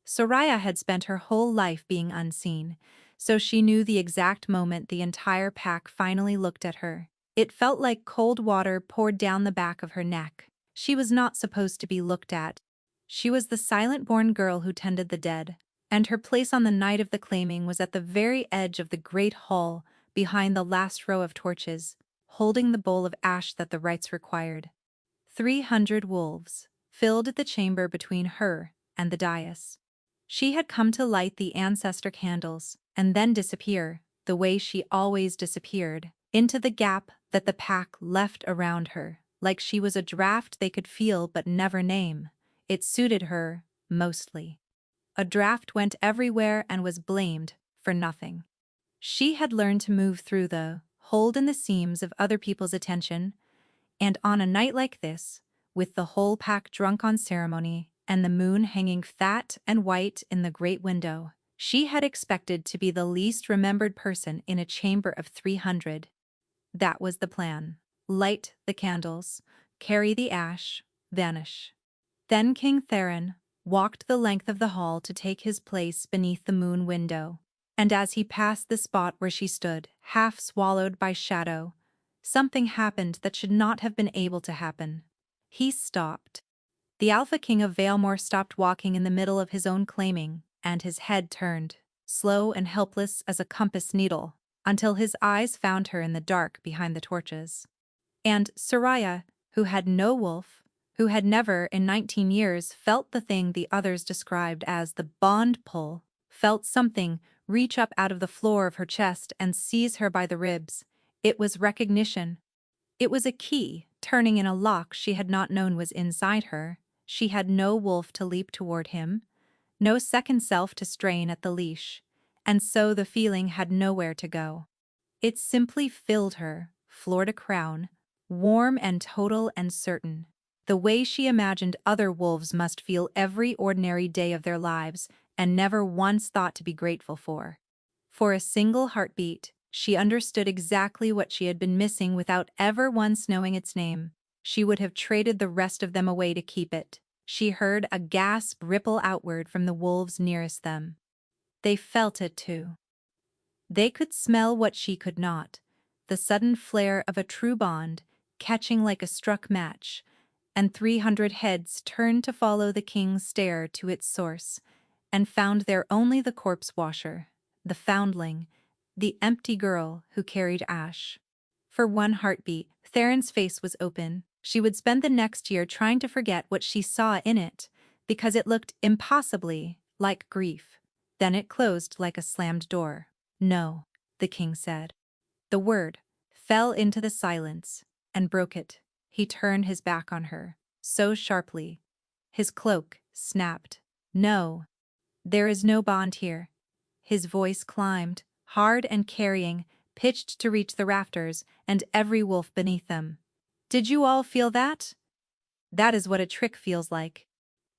Soraya had spent her whole life being unseen, so she knew the exact moment the entire pack finally looked at her. It felt like cold water poured down the back of her neck. She was not supposed to be looked at. She was the silent-born girl who tended the dead, and her place on the night of the claiming was at the very edge of the great hall, behind the last row of torches, holding the bowl of ash that the rites required. 300 wolves filled the chamber between her and the dais. She had come to light the ancestor candles, and then disappear, the way she always disappeared, into the gap that the pack left around her, like she was a draft they could feel but never name. It suited her, mostly. A draft went everywhere and was blamed for nothing. She had learned to move through the hold in the seams of other people's attention, and on a night like this, with the whole pack drunk on ceremony and the moon hanging fat and white in the great window, she had expected to be the least remembered person in a chamber of 300. That was the plan. Light the candles, carry the ash, vanish. Then King Theron walked the length of the hall to take his place beneath the moon window, and as he passed the spot where she stood, half swallowed by shadow, something happened that should not have been able to happen. He stopped. The Alpha King of Valemore stopped walking in the middle of his own claiming, and his head turned, slow and helpless as a compass needle, until his eyes found her in the dark behind the torches. And Soraya, who had no wolf, who had never in 19 years felt the thing the others described as the bond pull, felt something reach up out of the floor of her chest and seize her by the ribs. It was recognition. It was a key, turning in a lock she had not known was inside her. She had no wolf to leap toward him, no second self to strain at the leash, and so the feeling had nowhere to go. It simply filled her, floor to crown, warm and total and certain, the way she imagined other wolves must feel every ordinary day of their lives and never once thought to be grateful for. For a single heartbeat, she understood exactly what she had been missing without ever once knowing its name. She would have traded the rest of them away to keep it. She heard a gasp ripple outward from the wolves nearest them. They felt it too. They could smell what she could not, the sudden flare of a true bond, catching like a struck match, and 300 heads turned to follow the king's stare to its source, and found there only the corpse washer, the foundling, the empty girl who carried ash. For one heartbeat, Theron's face was open. She would spend the next year trying to forget what she saw in it, because it looked impossibly like grief. Then it closed like a slammed door. No, the king said. The word fell into the silence and broke it. He turned his back on her, so sharply. His cloak snapped. No, there is no bond here. His voice climbed, hard and carrying, pitched to reach the rafters and every wolf beneath them. Did you all feel that? That is what a trick feels like.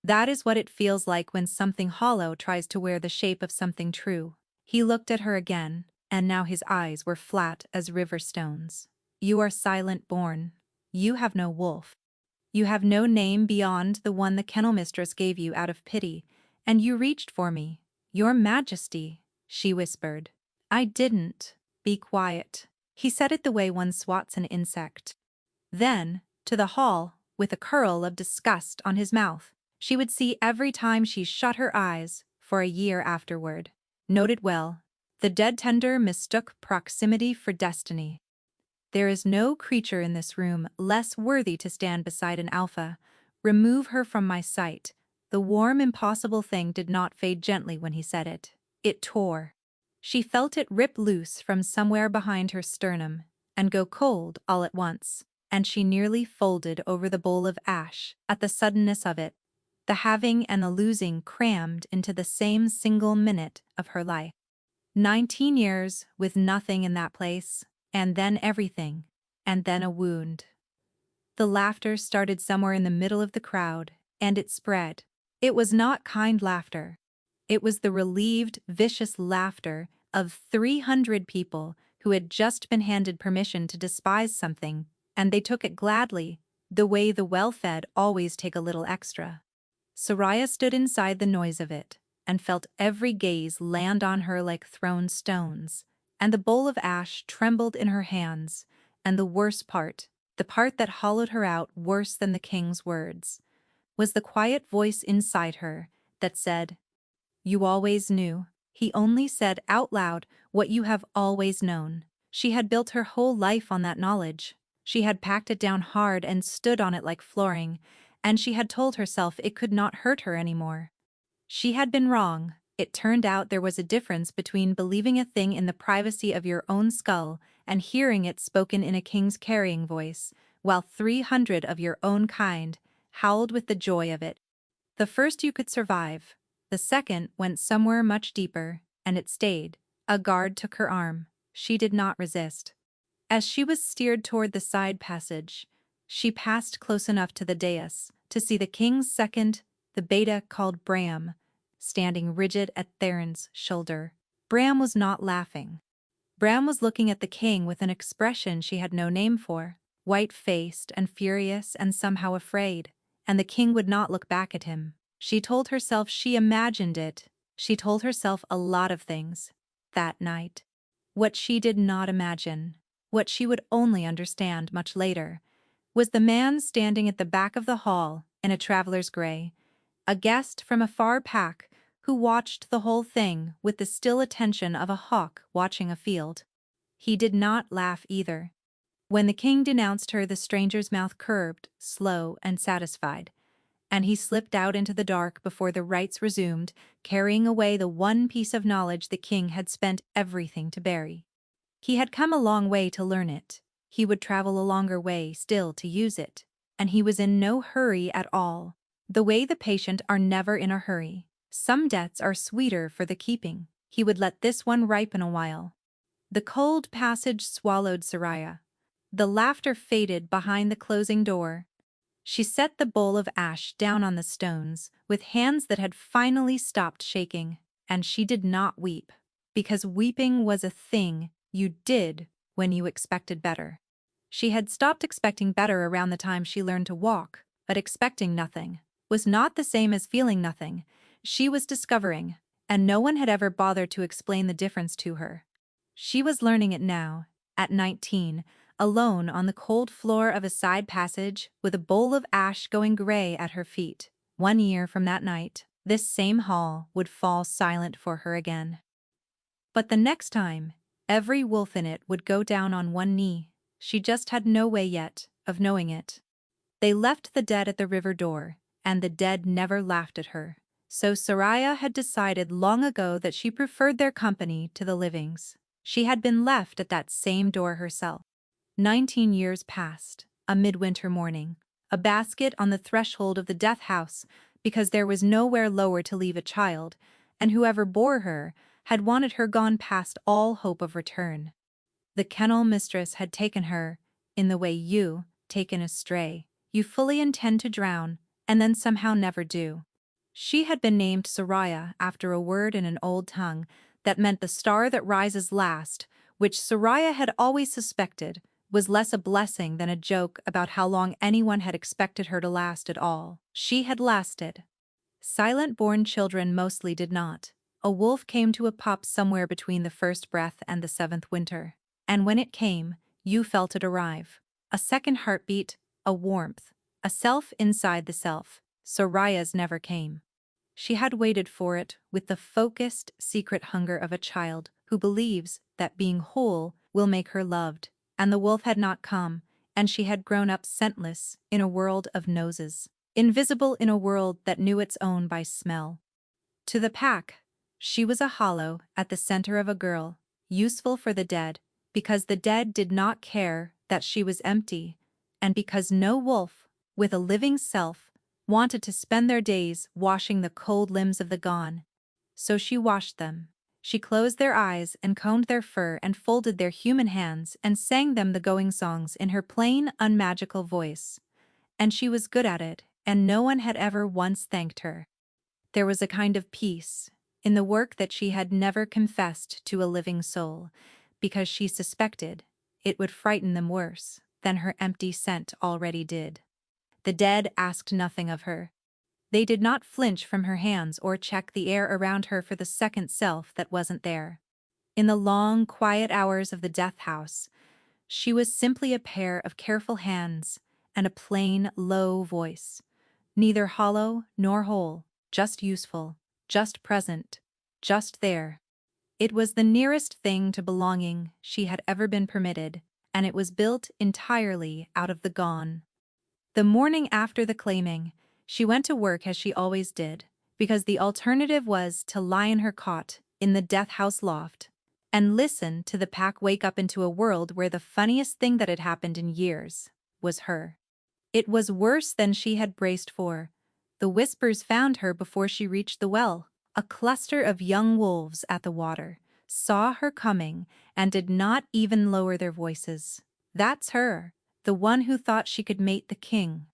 That is what it feels like when something hollow tries to wear the shape of something true. He looked at her again, and now his eyes were flat as river stones. You are silent-born. You have no wolf. You have no name beyond the one the kennel mistress gave you out of pity, and you reached for me. Your Majesty, she whispered. I didn't. Be quiet. He said it the way one swats an insect. Then, to the hall, with a curl of disgust on his mouth, she would see every time she shut her eyes for a year afterward. Noted well, the dead tender mistook proximity for destiny. There is no creature in this room less worthy to stand beside an alpha. Remove her from my sight. The warm, impossible thing did not fade gently when he said it. It tore. She felt it rip loose from somewhere behind her sternum and go cold all at once, and she nearly folded over the bowl of ash at the suddenness of it, the having and the losing crammed into the same single minute of her life. 19 years with nothing in that place, and then everything, and then a wound. The laughter started somewhere in the middle of the crowd, and it spread. It was not kind laughter. It was the relieved, vicious laughter of 300 people who had just been handed permission to despise something, and they took it gladly, the way the well-fed always take a little extra. Soraya stood inside the noise of it, and felt every gaze land on her like thrown stones, and the bowl of ash trembled in her hands, and the worst part, the part that hollowed her out worse than the king's words, was the quiet voice inside her that said, "You always knew." He only said out loud what you have always known. She had built her whole life on that knowledge. She had packed it down hard and stood on it like flooring, and she had told herself it could not hurt her anymore. She had been wrong. It turned out there was a difference between believing a thing in the privacy of your own skull and hearing it spoken in a king's carrying voice, while 300 of your own kind howled with the joy of it. The first you could survive. The second went somewhere much deeper, and it stayed. A guard took her arm. She did not resist. As she was steered toward the side passage, she passed close enough to the dais to see the king's second, the beta called Bram, standing rigid at Theron's shoulder. Bram was not laughing. Bram was looking at the king with an expression she had no name for, white-faced and furious and somehow afraid, and the king would not look back at him. She told herself she imagined it. She told herself a lot of things that night. What she did not imagine, what she would only understand much later, was the man standing at the back of the hall in a traveler's gray, a guest from a far pack who watched the whole thing with the still attention of a hawk watching a field. He did not laugh either. When the king denounced her, the stranger's mouth curved, slow and satisfied, and he slipped out into the dark before the rites resumed, carrying away the one piece of knowledge the king had spent everything to bury. He had come a long way to learn it. He would travel a longer way still to use it, and he was in no hurry at all. The way the patient are never in a hurry. Some debts are sweeter for the keeping. He would let this one ripen a while. The cold passage swallowed Soraya. The laughter faded behind the closing door. She set the bowl of ash down on the stones with hands that had finally stopped shaking, and she did not weep, because weeping was a thing you did when you expected better. She had stopped expecting better around the time she learned to walk, but expecting nothing was not the same as feeling nothing. She was discovering, and no one had ever bothered to explain the difference to her. She was learning it now, at 19, alone on the cold floor of a side passage with a bowl of ash going gray at her feet. 1 year from that night, this same hall would fall silent for her again. But the next time, every wolf in it would go down on one knee. She just had no way yet of knowing it. They left the dead at the river door, and the dead never laughed at her. So Soraya had decided long ago that she preferred their company to the living's. She had been left at that same door herself. 19 years passed, a midwinter morning, a basket on the threshold of the death house, because there was nowhere lower to leave a child, and whoever bore her had wanted her gone past all hope of return. The kennel mistress had taken her, in the way you, taken a stray, you fully intend to drown, and then somehow never do. She had been named Soraya after a word in an old tongue that meant the star that rises last, which Soraya had always suspected was less a blessing than a joke about how long anyone had expected her to last at all. She had lasted. Silent-born children mostly did not. A wolf came to a pup somewhere between the first breath and the 7th winter. And when it came, you felt it arrive. A second heartbeat, a warmth, a self inside the self. Soraya's never came. She had waited for it with the focused, secret hunger of a child who believes that being whole will make her loved, and the wolf had not come, and she had grown up scentless in a world of noses, invisible in a world that knew its own by smell. To the pack, she was a hollow at the center of a girl, useful for the dead, because the dead did not care that she was empty, and because no wolf, with a living self, wanted to spend their days washing the cold limbs of the gone. So she washed them. She closed their eyes and combed their fur and folded their human hands and sang them the going songs in her plain, unmagical voice. And she was good at it, and no one had ever once thanked her. There was a kind of peace in the work that she had never confessed to a living soul, because she suspected it would frighten them worse than her empty scent already did. The dead asked nothing of her. They did not flinch from her hands or check the air around her for the second self that wasn't there. In the long, quiet hours of the death house, she was simply a pair of careful hands and a plain, low voice. Neither hollow nor whole, just useful, just present, just there. It was the nearest thing to belonging she had ever been permitted, and it was built entirely out of the gone. The morning after the claiming, she went to work as she always did, because the alternative was to lie in her cot in the death house loft and listen to the pack wake up into a world where the funniest thing that had happened in years was her. It was worse than she had braced for. The whispers found her before she reached the well. A cluster of young wolves at the water saw her coming and did not even lower their voices. That's her, the one who thought she could mate the king.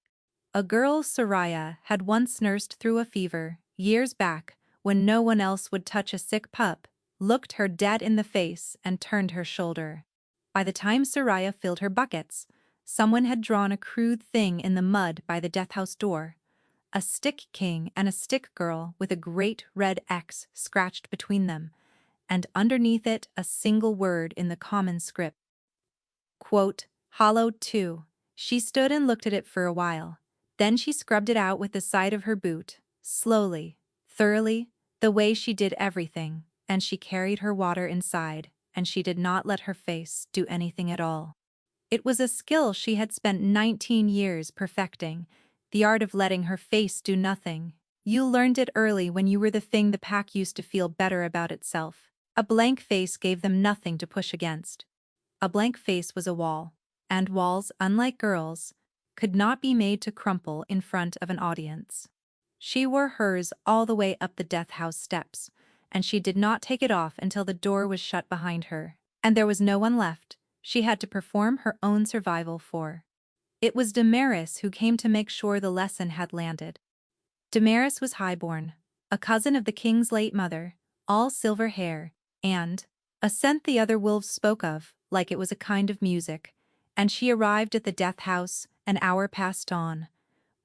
A girl Soraya had once nursed through a fever, years back, when no one else would touch a sick pup, looked her dead in the face and turned her shoulder. By the time Soraya filled her buckets, someone had drawn a crude thing in the mud by the death house door. A stick king and a stick girl with a great red X scratched between them, and underneath it a single word in the common script. Quote, "Hollowed too." She stood and looked at it for a while. Then she scrubbed it out with the side of her boot, slowly, thoroughly, the way she did everything, and she carried her water inside, and she did not let her face do anything at all. It was a skill she had spent 19 years perfecting, the art of letting her face do nothing. You learned it early when you were the thing the pack used to feel better about itself. A blank face gave them nothing to push against. A blank face was a wall, and walls, unlike girls, could not be made to crumple in front of an audience. She wore hers all the way up the death house steps, and she did not take it off until the door was shut behind her, and there was no one left she had to perform her own survival for. It was Damaris who came to make sure the lesson had landed. Damaris was highborn, a cousin of the king's late mother, all silver hair, and a scent the other wolves spoke of, like it was a kind of music, and she arrived at the death house an hour past dawn,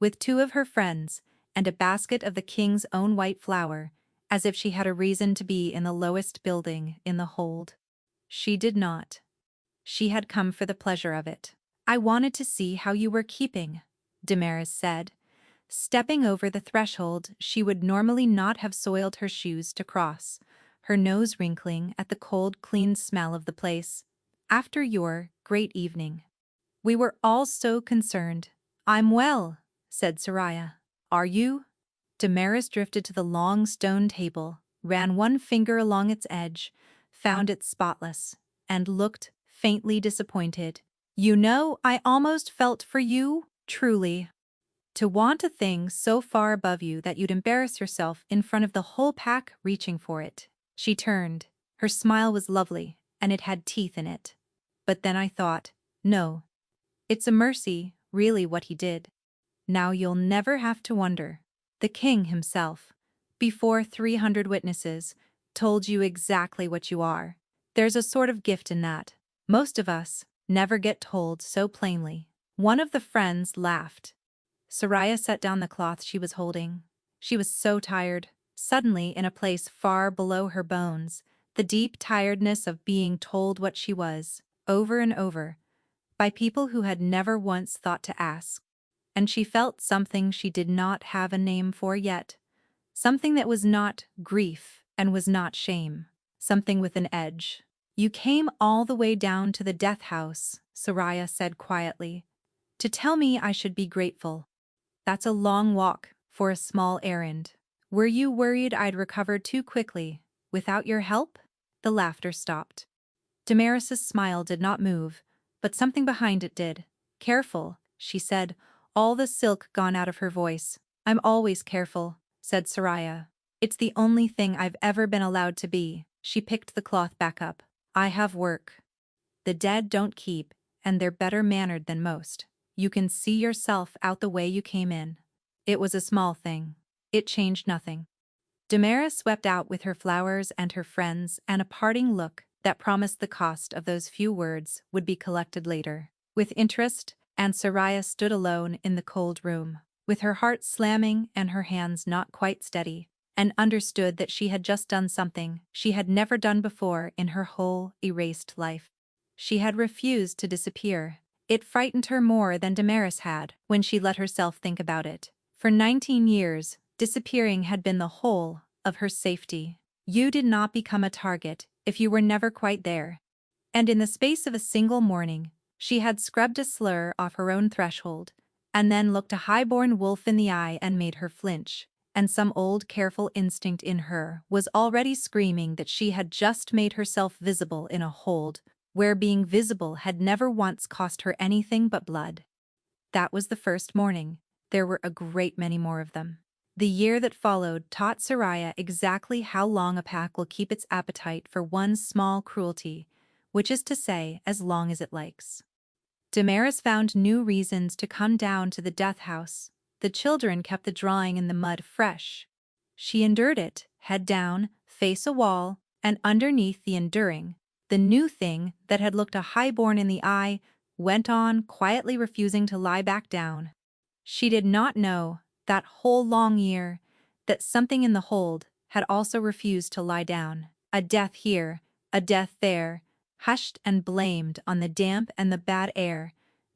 with 2 of her friends and a basket of the king's own white flour, as if she had a reason to be in the lowest building in the hold. She did not. She had come for the pleasure of it. "I wanted to see how you were keeping," Damaris said, stepping over the threshold she would normally not have soiled her shoes to cross, her nose wrinkling at the cold, clean smell of the place. "After your great evening. We were all so concerned." "I'm well," said Soraya. "Are you?" Damaris drifted to the long stone table, ran one finger along its edge, found it spotless, and looked faintly disappointed. "You know, I almost felt for you, truly. To want a thing so far above you that you'd embarrass yourself in front of the whole pack reaching for it." She turned. Her smile was lovely, and it had teeth in it. "But then I thought, no. It's a mercy, really, what he did. Now you'll never have to wonder. The king himself, before 300 witnesses, told you exactly what you are. There's a sort of gift in that. Most of us never get told so plainly." One of the friends laughed. Soraya set down the cloth she was holding. She was so tired, suddenly in a place far below her bones, the deep tiredness of being told what she was, over and over, by people who had never once thought to ask. And she felt something she did not have a name for yet, something that was not grief and was not shame, something with an edge. "You came all the way down to the death house," Soraya said quietly, "to tell me I should be grateful. That's a long walk for a small errand. Were you worried I'd recover too quickly, without your help?" The laughter stopped. Damaris's smile did not move, but something behind it did. "Careful," she said, all the silk gone out of her voice. "I'm always careful," said Soraya. "It's the only thing I've ever been allowed to be." She picked the cloth back up. "I have work. The dead don't keep, and they're better mannered than most. You can see yourself out the way you came in. It was a small thing. It changed nothing." Damaris swept out with her flowers and her friends and a parting look that promised the cost of those few words would be collected later with interest, and Soraya stood alone in the cold room. with her heart slamming and her hands not quite steady, and understood that she had just done something she had never done before in her whole erased life. She had refused to disappear. It frightened her more than Damaris had when she let herself think about it. For 19 years, disappearing had been the whole of her safety. You did not become a target if you were never quite there. And in the space of a single morning, she had scrubbed a slur off her own threshold, and then looked a high-born wolf in the eye and made her flinch, and some old careful instinct in her was already screaming that she had just made herself visible in a hold where being visible had never once cost her anything but blood. That was the first morning. There were a great many more of them. The year that followed taught Soraya exactly how long a pack will keep its appetite for one small cruelty, which is to say, as long as it likes. Damaris found new reasons to come down to the death house. The children kept the drawing in the mud fresh. She endured it, head down, face a wall, and underneath the enduring, the new thing that had looked a highborn in the eye went on, quietly refusing to lie back down. She did not know, that whole long year, that something in the hold had also refused to lie down. A death here, a death there, hushed and blamed on the damp and the bad air,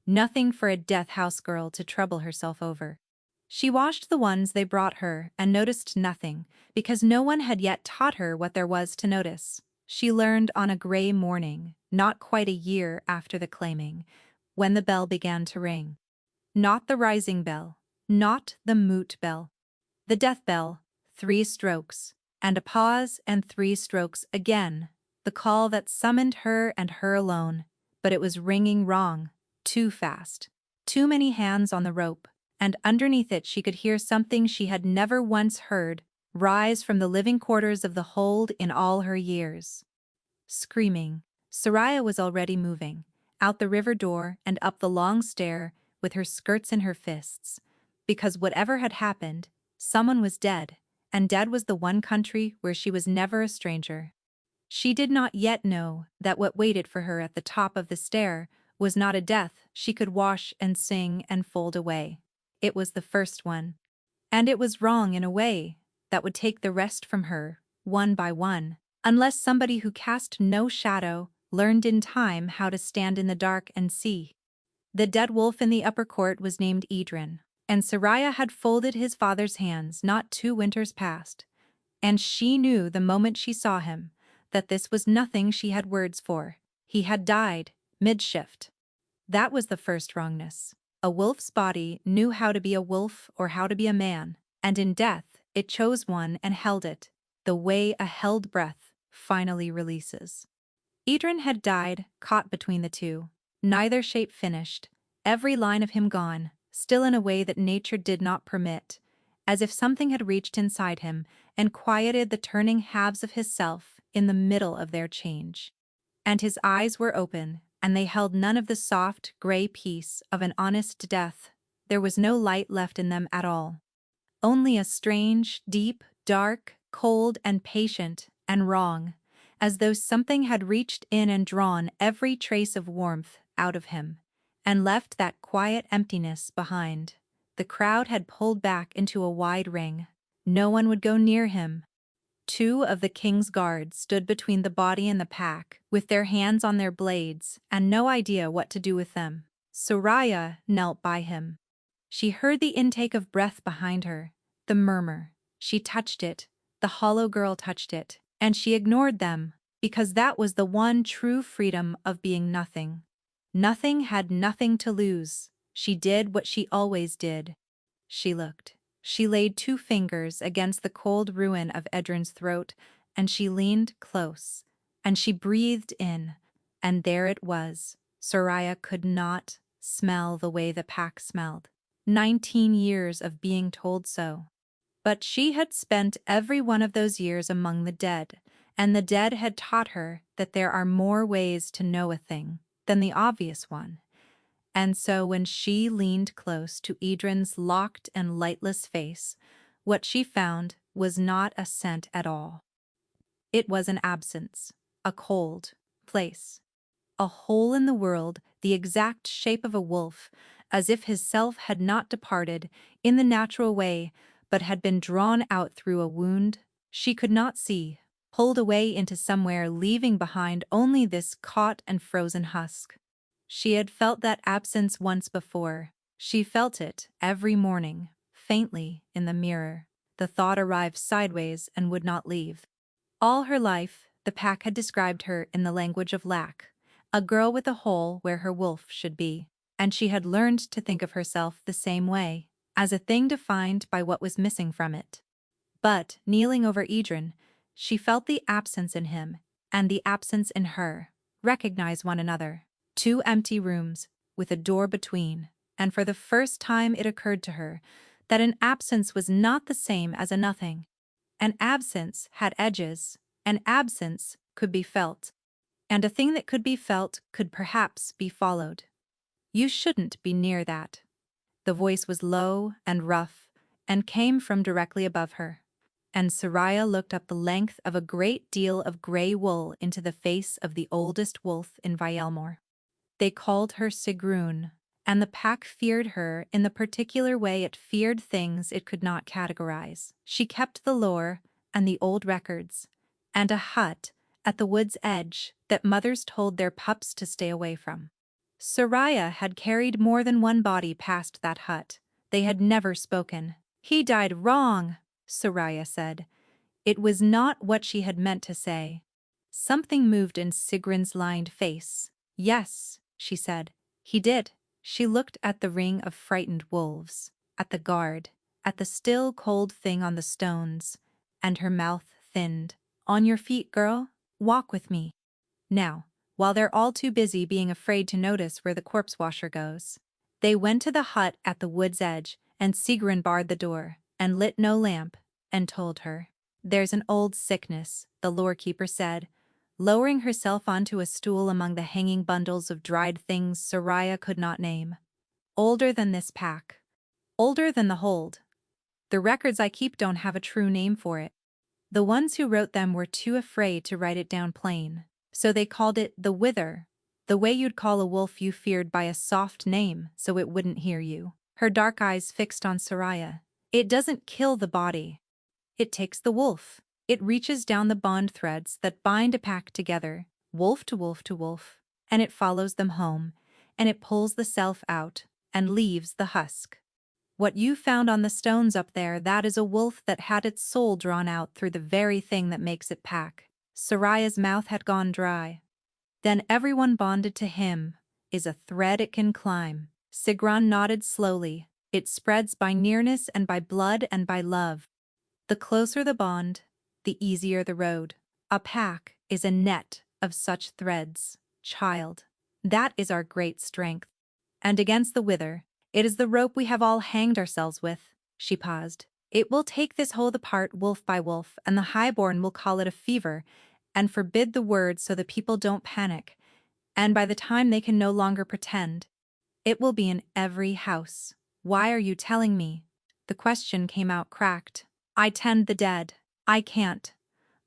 nothing for a death house girl to trouble herself over. She washed the ones they brought her and noticed nothing, because no one had yet taught her what there was to notice. She learned on a gray morning, not quite a year after the claiming, when the bell began to ring. Not the rising bell, not the moot bell. The death bell, 3 strokes, and a pause and 3 strokes again, the call that summoned her and her alone, but it was ringing wrong, too fast. Too many hands on the rope, and underneath it she could hear something she had never once heard rise from the living quarters of the hold in all her years. Screaming, Soraya was already moving, out the river door and up the long stair with her skirts in her fists, because whatever had happened, someone was dead, and dead was the one country where she was never a stranger. She did not yet know that what waited for her at the top of the stair was not a death she could wash and sing and fold away. It was the first one. And it was wrong in a way that would take the rest from her, one by one, unless somebody who cast no shadow learned in time how to stand in the dark and see. The dead wolf in the upper court was named Idrin, and Soraya had folded his father's hands not 2 winters past, and she knew the moment she saw him that this was nothing she had words for. He had died, mid-shift. That was the first wrongness. A wolf's body knew how to be a wolf or how to be a man, and in death it chose one and held it, the way a held breath finally releases. Idrin had died, caught between the two, neither shape finished, every line of him gone, still in a way that nature did not permit, as if something had reached inside him and quieted the turning halves of his self in the middle of their change. And his eyes were open, and they held none of the soft, gray peace of an honest death. There was no light left in them at all. Only a strange, deep, dark, cold and patient, and wrong, as though something had reached in and drawn every trace of warmth out of him, and left that quiet emptiness behind. The crowd had pulled back into a wide ring. No one would go near him. 2 of the king's guards stood between the body and the pack, with their hands on their blades, and no idea what to do with them. Soraya knelt by him. She heard the intake of breath behind her, the murmur. She touched it, the hollow girl touched it, and she ignored them, because that was the one true freedom of being nothing. Nothing had nothing to lose. She did what she always did. She looked. She laid 2 fingers against the cold ruin of Edrin's throat, and she leaned close, and she breathed in, and there it was. Soraya could not smell the way the pack smelled. 19 years of being told so. But she had spent every one of those years among the dead, and the dead had taught her that there are more ways to know a thing than the obvious one. And so when she leaned close to Idrin's locked and lightless face, what she found was not a scent at all. It was an absence, a cold place. A hole in the world, the exact shape of a wolf, as if his self had not departed in the natural way, but had been drawn out through a wound she could not see, pulled away into somewhere, leaving behind only this caught and frozen husk. She had felt that absence once before. She felt it every morning, faintly, in the mirror. The thought arrived sideways and would not leave. All her life, the pack had described her in the language of lack, a girl with a hole where her wolf should be, and she had learned to think of herself the same way, as a thing defined by what was missing from it. But, kneeling over Idrin, she felt the absence in him, and the absence in her, recognize one another. Two empty rooms, with a door between, and for the first time it occurred to her that an absence was not the same as a nothing. An absence had edges, an absence could be felt, and a thing that could be felt could perhaps be followed. You shouldn't be near that. The voice was low and rough, and came from directly above her. And Soraya looked up the length of a great deal of grey wool into the face of the oldest wolf in Vielmore. They called her Sigrun, and the pack feared her in the particular way it feared things it could not categorize. She kept the lore and the old records, and a hut at the wood's edge that mothers told their pups to stay away from. Soraya had carried more than one body past that hut. They had never spoken. "He died wrong," Soraya said. It was not what she had meant to say. Something moved in Sigrun's lined face. "Yes," she said, "he did." She looked at the ring of frightened wolves, at the guard, at the still cold thing on the stones, and her mouth thinned. "On your feet, girl. Walk with me. Now, while they're all too busy being afraid to notice where the corpse washer goes." They went to the hut at the wood's edge, and Sigrun barred the door, and lit no lamp, and told her. "There's an old sickness," the lore-keeper said, lowering herself onto a stool among the hanging bundles of dried things Soraya could not name. "Older than this pack. Older than the hold. The records I keep don't have a true name for it. The ones who wrote them were too afraid to write it down plain, so they called it the Wither, the way you'd call a wolf you feared by a soft name so it wouldn't hear you." Her dark eyes fixed on Soraya. "It doesn't kill the body. It takes the wolf. It reaches down the bond threads that bind a pack together, wolf to wolf to wolf, and it follows them home, and it pulls the self out, and leaves the husk. What you found on the stones up there, that is a wolf that had its soul drawn out through the very thing that makes it pack." Soraya's mouth had gone dry. "Then everyone bonded to him is a thread it can climb." Sigrun nodded slowly. "It spreads by nearness and by blood and by love. The closer the bond, the easier the road. A pack is a net of such threads, child. That is our great strength. And against the Wither, it is the rope we have all hanged ourselves with." She paused. "It will take this hold apart wolf by wolf, and the highborn will call it a fever, and forbid the word so the people don't panic, and by the time they can no longer pretend, it will be in every house." "Why are you telling me?" The question came out cracked. "I tend the dead. I can't.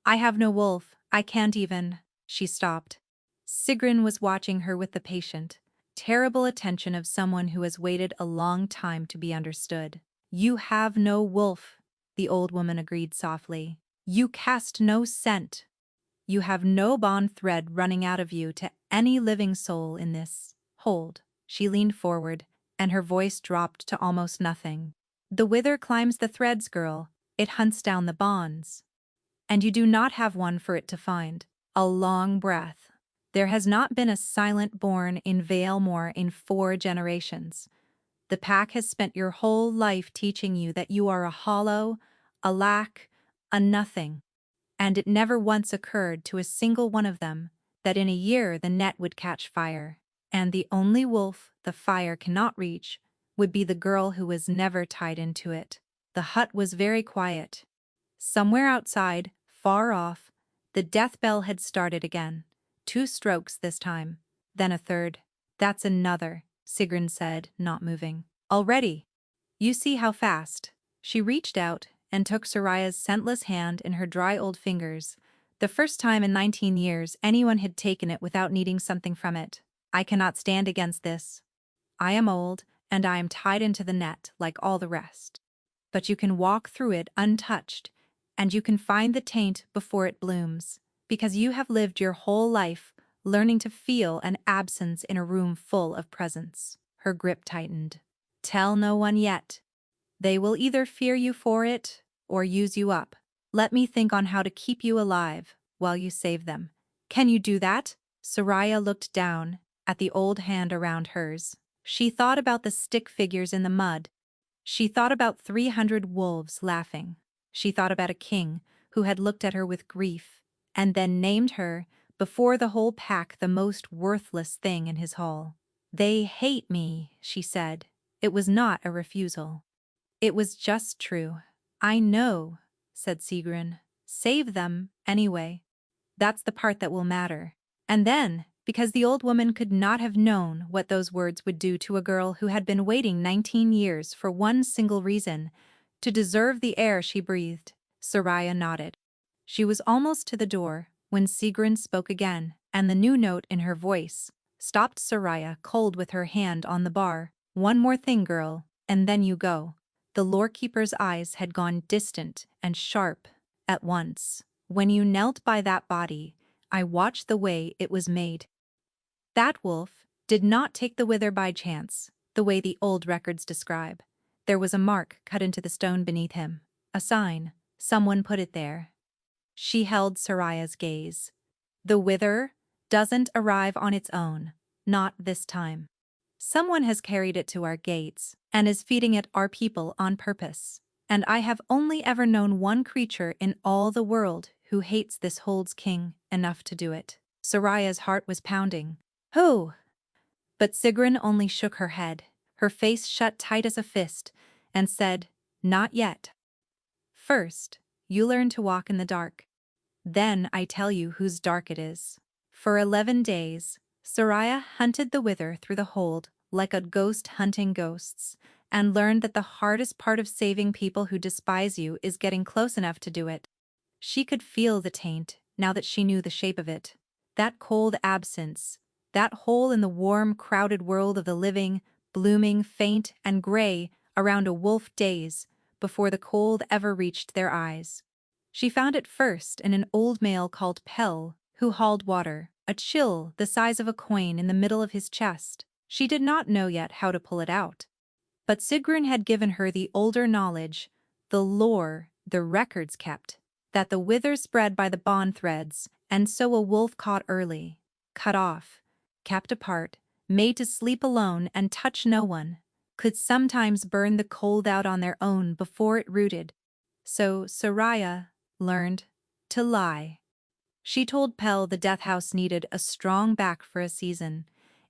I have no wolf. I can't even." She stopped. Sigrun was watching her with the patient, terrible attention of someone who has waited a long time to be understood. "You have no wolf," the old woman agreed softly. "You cast no scent. You have no bond thread running out of you to any living soul in this hold." She leaned forward, and her voice dropped to almost nothing. "The Wither climbs the threads, girl. It hunts down the bonds. And you do not have one for it to find." A long breath. "There has not been a silent born in Valemore in 4 generations. The pack has spent your whole life teaching you that you are a hollow, a lack, a nothing. And it never once occurred to a single one of them that in a year the net would catch fire, and the only wolf the fire cannot reach would be the girl who was never tied into it." The hut was very quiet. Somewhere outside, far off, the death bell had started again. 2 strokes this time, then a third. "That's another," Sigrun said, not moving. "Already. You see how fast." She reached out and took Soraya's scentless hand in her dry old fingers, the first time in 19 years anyone had taken it without needing something from it. "I cannot stand against this. I am old, and I am tied into the net like all the rest. But you can walk through it untouched, and you can find the taint before it blooms, because you have lived your whole life learning to feel an absence in a room full of presence. Her grip tightened. Tell no one yet. They will either fear you for it or use you up. Let me think on how to keep you alive while you save them. Can you do that? Soraya looked down at the old hand around hers. She thought about the stick figures in the mud. She thought about 300 wolves laughing. She thought about a king who had looked at her with grief and then named her, before the whole pack, the most worthless thing in his hall. They hate me, she said. It was not a refusal. It was just true. I know, said Sigrun. Save them, anyway. That's the part that will matter. And then, because the old woman could not have known what those words would do to a girl who had been waiting 19 years for one single reason, to deserve the air she breathed, Soraya nodded. She was almost to the door when Sigrun spoke again, and the new note in her voice stopped Soraya cold with her hand on the bar. One more thing, girl, and then you go. The lorekeeper's eyes had gone distant and sharp at once. When you knelt by that body, I watched the way it was made. That wolf did not take the wither by chance, the way the old records describe. There was a mark cut into the stone beneath him, a sign. Someone put it there. She held Soraya's gaze. The wither doesn't arrive on its own, not this time. Someone has carried it to our gates and is feeding it our people on purpose. And I have only ever known one creature in all the world who hates this Hold's king enough to do it. Soraya's heart was pounding. Who? But Sigrun only shook her head, her face shut tight as a fist, and said, Not yet. First, you learn to walk in the dark. Then I tell you whose dark it is. For 11 days, Soraya hunted the wither through the hold like a ghost hunting ghosts, and learned that the hardest part of saving people who despise you is getting close enough to do it. She could feel the taint, now that she knew the shape of it. That cold absence, that hole in the warm, crowded world of the living, blooming, faint, and gray around a wolf days before the cold ever reached their eyes. She found it first in an old male called Pell, who hauled water, a chill the size of a coin in the middle of his chest. She did not know yet how to pull it out. But Sigrun had given her the older knowledge, the lore the records kept, that the wither spread by the bond threads, and so a wolf caught early, cut off, kept apart, made to sleep alone and touch no one, could sometimes burn the cold out on their own before it rooted. So Soraya learned to lie. She told Pell the death house needed a strong back for a season,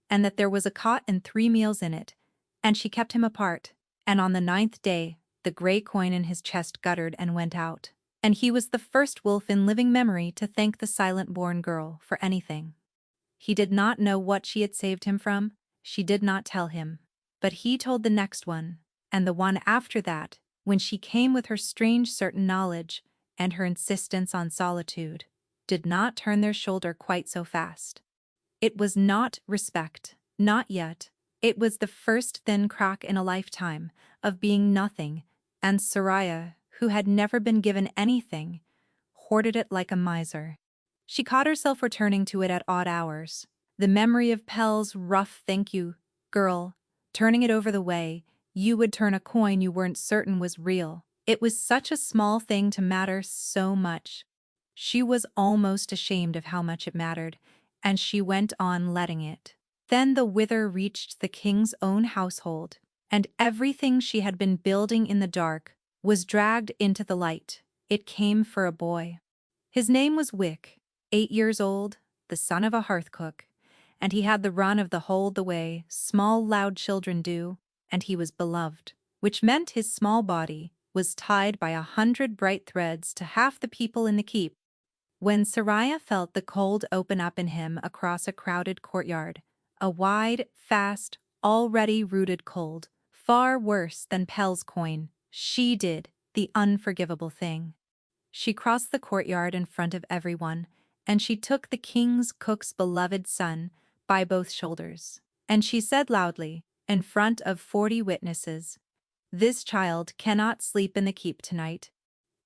and that there was a cot and 3 meals in it, and she kept him apart, and on the 9th day, the gray coin in his chest guttered and went out, and he was the first wolf in living memory to thank the silent-born girl for anything. He did not know what she had saved him from, she did not tell him, but he told the next one, and the one after that, when she came with her strange certain knowledge, and her insistence on solitude, did not turn their shoulder quite so fast. It was not respect, not yet. It was the first thin crack in a lifetime of being nothing, and Soraya, who had never been given anything, hoarded it like a miser. She caught herself returning to it at odd hours. The memory of Pell's rough thank you, girl, turning it over the way you would turn a coin you weren't certain was real. It was such a small thing to matter so much. She was almost ashamed of how much it mattered, and she went on letting it. Then the wither reached the king's own household, and everything she had been building in the dark was dragged into the light. It came for a boy. His name was Wick, 8 years old, the son of a hearth cook, and he had the run of the hold the way small loud children do, and he was beloved, which meant his small body was tied by 100 bright threads to half the people in the keep. When Soraya felt the cold open up in him across a crowded courtyard, a wide, fast, already rooted cold, far worse than Pell's coin, she did the unforgivable thing. She crossed the courtyard in front of everyone, and she took the king's cook's beloved son by both shoulders. And she said loudly, in front of 40 witnesses. This child cannot sleep in the keep tonight.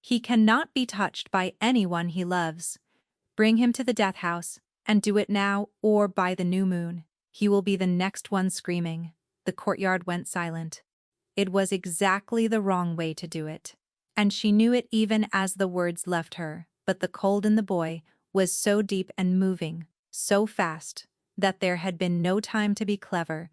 He cannot be touched by anyone he loves. Bring him to the death house, and do it now or by the new moon. He will be the next one screaming. The courtyard went silent. It was exactly the wrong way to do it. And she knew it even as the words left her, but the cold in the boy was so deep and moving, so fast, that there had been no time to be clever.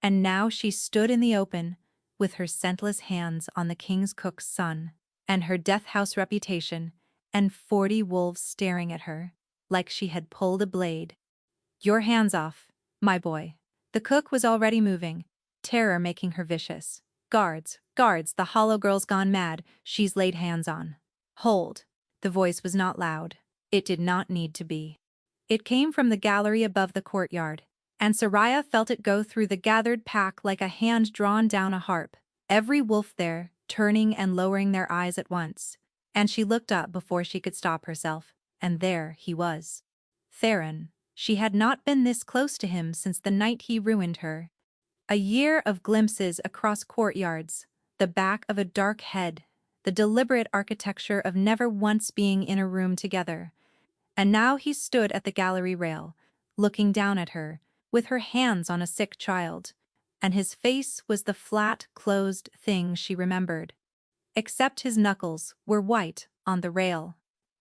And now she stood in the open, with her scentless hands on the king's cook's son, and her death house reputation, and 40 wolves staring at her, like she had pulled a blade. Your hands off, my boy. The cook was already moving, terror making her vicious. Guards, guards, the hollow girl's gone mad, she's laid hands on. Hold. The voice was not loud. It did not need to be. It came from the gallery above the courtyard, and Soraya felt it go through the gathered pack like a hand drawn down a harp, every wolf there, turning and lowering their eyes at once. And she looked up before she could stop herself, and there he was. Theron. She had not been this close to him since the night he ruined her. A year of glimpses across courtyards, the back of a dark head, the deliberate architecture of never once being in a room together. And now he stood at the gallery rail, looking down at her, with her hands on a sick child, and his face was the flat, closed thing she remembered. Except his knuckles were white on the rail.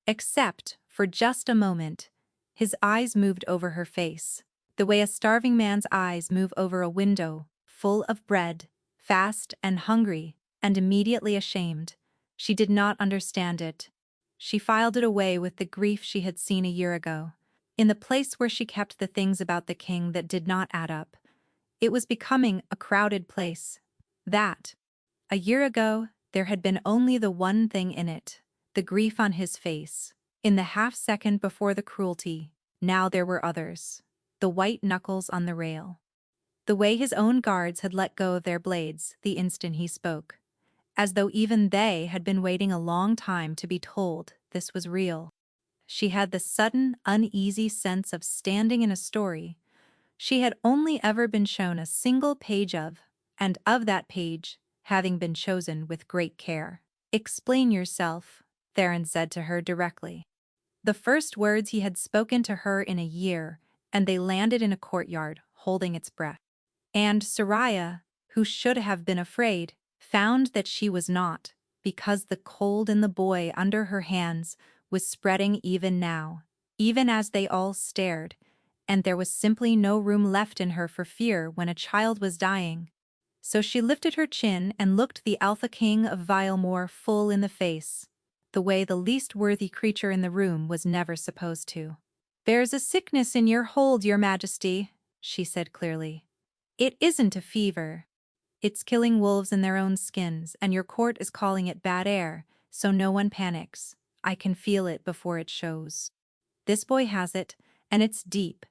Except, for just a moment, his eyes moved over her face, the way a starving man's eyes move over a window, full of bread, fast and hungry, and immediately ashamed. She did not understand it. She filed it away with the grief she had seen a year ago, in the place where she kept the things about the king that did not add up. It was becoming a crowded place. That, a year ago, there had been only the one thing in it, the grief on his face. In the half-second before the cruelty, now there were others. The white knuckles on the rail. The way his own guards had let go of their blades the instant he spoke, as though even they had been waiting a long time to be told this was real. She had the sudden, uneasy sense of standing in a story she had only ever been shown a single page of, and of that page, having been chosen with great care. Explain yourself, Theron said to her directly. The first words he had spoken to her in a year, and they landed in a courtyard, holding its breath. And Soraya, who should have been afraid, found that she was not, because the cold in the boy under her hands was spreading even now, even as they all stared, and there was simply no room left in her for fear when a child was dying. So she lifted her chin and looked the Alpha King of Vilemore full in the face, the way the least worthy creature in the room was never supposed to. "There's a sickness in your hold, your majesty," she said clearly. "It isn't a fever. It's killing wolves in their own skins, and your court is calling it bad air, so no one panics. I can feel it before it shows. This boy has it, and it's deep,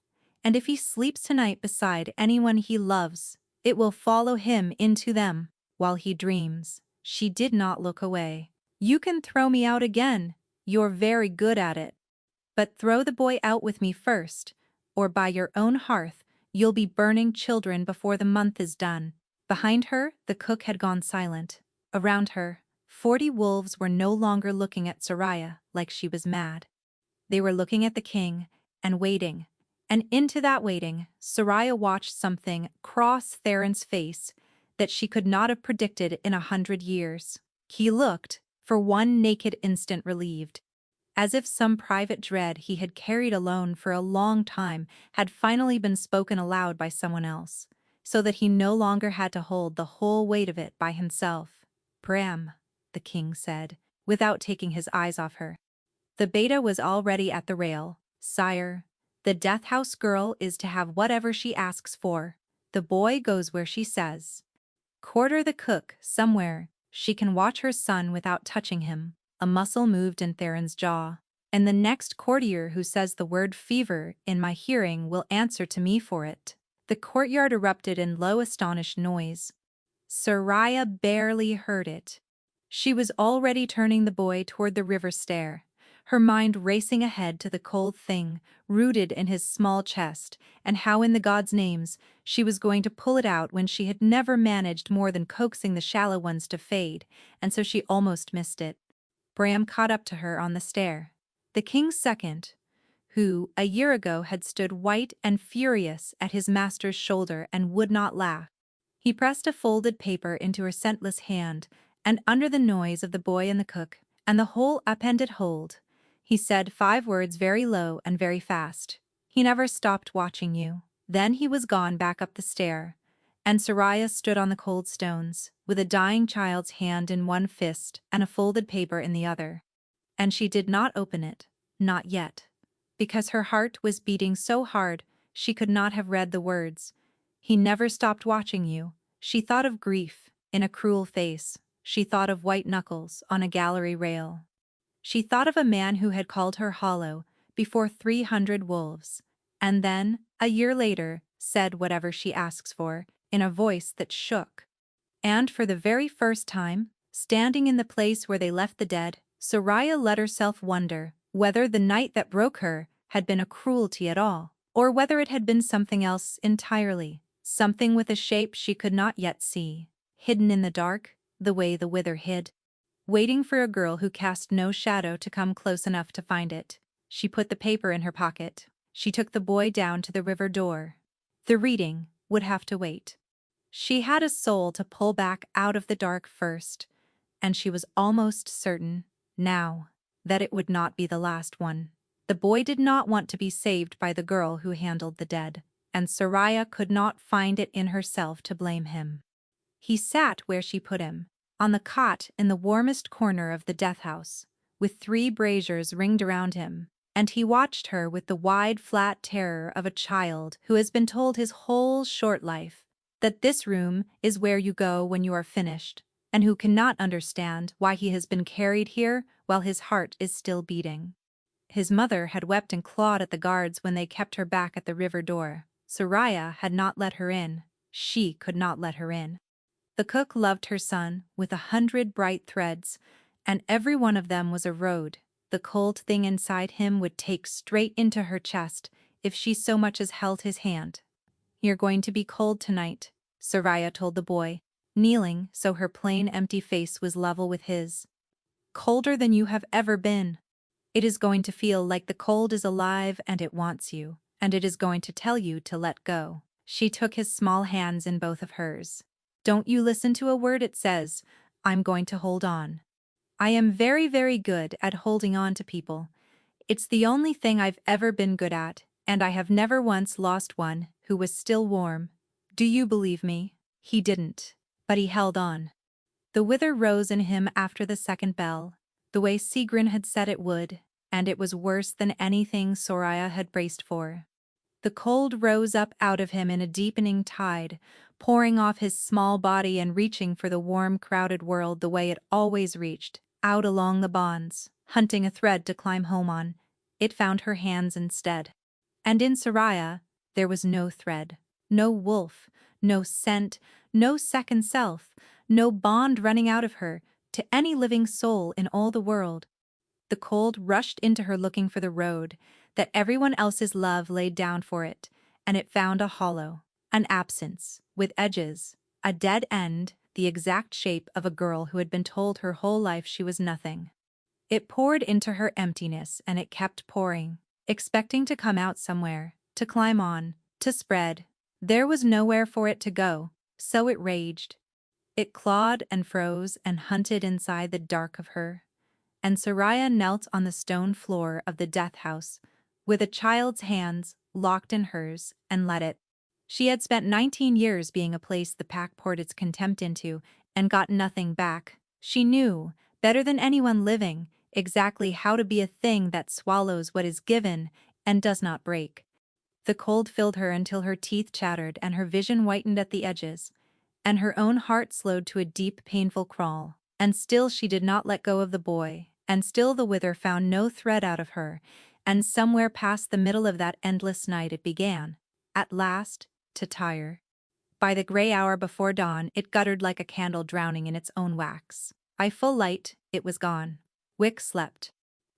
and if he sleeps tonight beside anyone he loves, it will follow him into them while he dreams." She did not look away. "You can throw me out again. You're very good at it. But throw the boy out with me first, or by your own hearth you'll be burning children before the month is done." Behind her, the cook had gone silent. Around her, 40 wolves were no longer looking at Soraya like she was mad. They were looking at the king, and waiting. And into that waiting, Soraya watched something cross Theron's face that she could not have predicted in 100 years. He looked, for one naked instant, relieved, as if some private dread he had carried alone for a long time had finally been spoken aloud by someone else, so that he no longer had to hold the whole weight of it by himself. "Bram," the king said, without taking his eyes off her. The beta was already at the rail. "Sire, the death house girl is to have whatever she asks for. The boy goes where she says. Quarter the cook, somewhere. She can watch her son without touching him." A muscle moved in Theron's jaw. "And the next courtier who says the word fever in my hearing will answer to me for it." The courtyard erupted in low, astonished noise. Soraya barely heard it. She was already turning the boy toward the river stair, her mind racing ahead to the cold thing rooted in his small chest, and how in the gods' names she was going to pull it out when she had never managed more than coaxing the shallow ones to fade, and so she almost missed it. Bram caught up to her on the stair. The king's second, who, a year ago, had stood white and furious at his master's shoulder and would not laugh. He pressed a folded paper into her scentless hand, and under the noise of the boy and the cook, and the whole upended hold, he said 5 words very low and very fast. He never stopped watching you. Then he was gone back up the stair, and Soraya stood on the cold stones, with a dying child's hand in one fist and a folded paper in the other. And she did not open it, not yet, because her heart was beating so hard she could not have read the words. He never stopped watching you. She thought of grief in a cruel face. She thought of white knuckles on a gallery rail. She thought of a man who had called her hollow before 300 wolves, and then, a year later, said whatever she asks for, in a voice that shook. And for the very first time, standing in the place where they left the dead, Soraya let herself wonder whether the night that broke her had been a cruelty at all, or whether it had been something else entirely, something with a shape she could not yet see, hidden in the dark, the way the wither hid. Waiting for a girl who cast no shadow to come close enough to find it, she put the paper in her pocket. She took the boy down to the river door. The reading would have to wait. She had a soul to pull back out of the dark first, and she was almost certain, now, that it would not be the last one. The boy did not want to be saved by the girl who handled the dead, and Soraya could not find it in herself to blame him. He sat where she put him, on the cot in the warmest corner of the death house, with 3 braziers ringed around him, and he watched her with the wide, flat terror of a child who has been told his whole short life that this room is where you go when you are finished, and who cannot understand why he has been carried here while his heart is still beating. His mother had wept and clawed at the guards when they kept her back at the river door. Soraya had not let her in. She could not let her in. The cook loved her son with 100 bright threads, and every one of them was a road the cold thing inside him would take straight into her chest if she so much as held his hand. "You're going to be cold tonight," Soraya told the boy, kneeling so her plain empty face was level with his. "Colder than you have ever been. It is going to feel like the cold is alive and it wants you, and it is going to tell you to let go." She took his small hands in both of hers. "Don't you listen to a word it says. I'm going to hold on. I am very, very good at holding on to people. It's the only thing I've ever been good at, and I have never once lost one who was still warm. Do you believe me?" He didn't, but he held on. The wither rose in him after the second bell, the way Sigrun had said it would, and it was worse than anything Soraya had braced for. The cold rose up out of him in a deepening tide, pouring off his small body and reaching for the warm, crowded world the way it always reached, out along the bonds, hunting a thread to climb home on. It found her hands instead. And in Soraya, there was no thread, no wolf, no scent, no second self, no bond running out of her to any living soul in all the world. The cold rushed into her looking for the road that everyone else's love laid down for it, and it found a hollow, an absence, with edges, a dead end, the exact shape of a girl who had been told her whole life she was nothing. It poured into her emptiness, and it kept pouring, expecting to come out somewhere, to climb on, to spread. There was nowhere for it to go, so it raged. It clawed and froze and hunted inside the dark of her. And Soraya knelt on the stone floor of the death house, with a child's hands locked in hers, and let it. She had spent 19 years being a place the pack poured its contempt into, and got nothing back. She knew, better than anyone living, exactly how to be a thing that swallows what is given and does not break. The cold filled her until her teeth chattered and her vision whitened at the edges, and her own heart slowed to a deep, painful crawl. And still she did not let go of the boy, and still the wither found no thread out of her, and somewhere past the middle of that endless night it began, at last, to tire. By the gray hour before dawn it guttered like a candle drowning in its own wax. By full light, it was gone. Wick slept.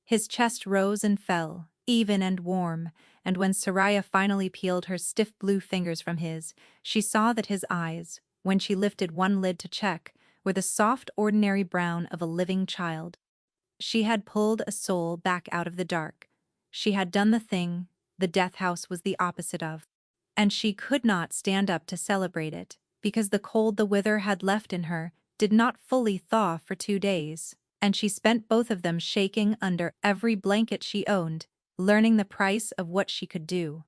His chest rose and fell, even and warm, and when Soraya finally peeled her stiff blue fingers from his, she saw that his eyes, when she lifted one lid to check, were the soft ordinary brown of a living child. She had pulled a soul back out of the dark. She had done the thing the death house was the opposite of. And she could not stand up to celebrate it, because the cold the wither had left in her did not fully thaw for 2 days, and she spent both of them shaking under every blanket she owned, learning the price of what she could do.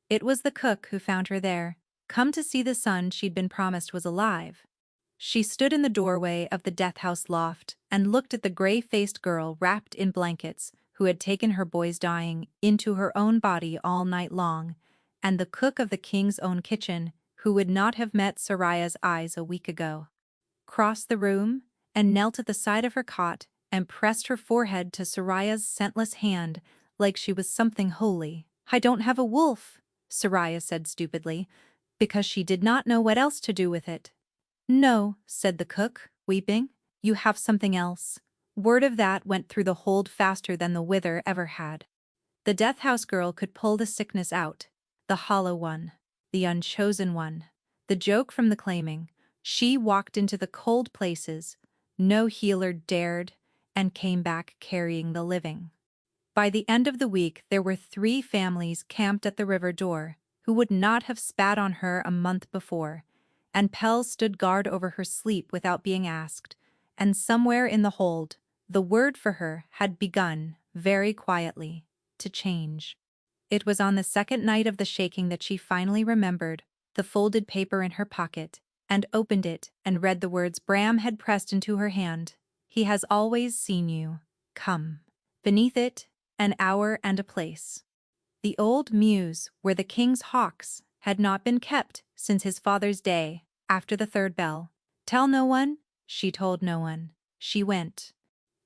It was the cook who found her there, come to see the son she'd been promised was alive. She stood in the doorway of the death house loft and looked at the gray-faced girl wrapped in blankets who had taken her boy's dying into her own body all night long, and the cook of the king's own kitchen who would not have met Soraya's eyes a week ago. Crossed the room and knelt at the side of her cot and pressed her forehead to Soraya's scentless hand like she was something holy. "I don't have a wolf," Soraya said stupidly, because she did not know what else to do with it. "No," said the cook, weeping, "you have something else." Word of that went through the hold faster than the wither ever had. The death house girl could pull the sickness out, the hollow one, the unchosen one, the joke from the claiming. She walked into the cold places no healer dared and came back carrying the living. By the end of the week there were 3 families camped at the river door who would not have spat on her a month before, and Pell stood guard over her sleep without being asked, and somewhere in the hold, the word for her had begun, very quietly, to change. It was on the second night of the shaking that she finally remembered the folded paper in her pocket, and opened it and read the words Bram had pressed into her hand. "He has always seen you. Come." Beneath it, an hour and a place. The old mews where the king's hawks had not been kept since his father's day, after the 3rd bell. "Tell no one?" She told no one. She went.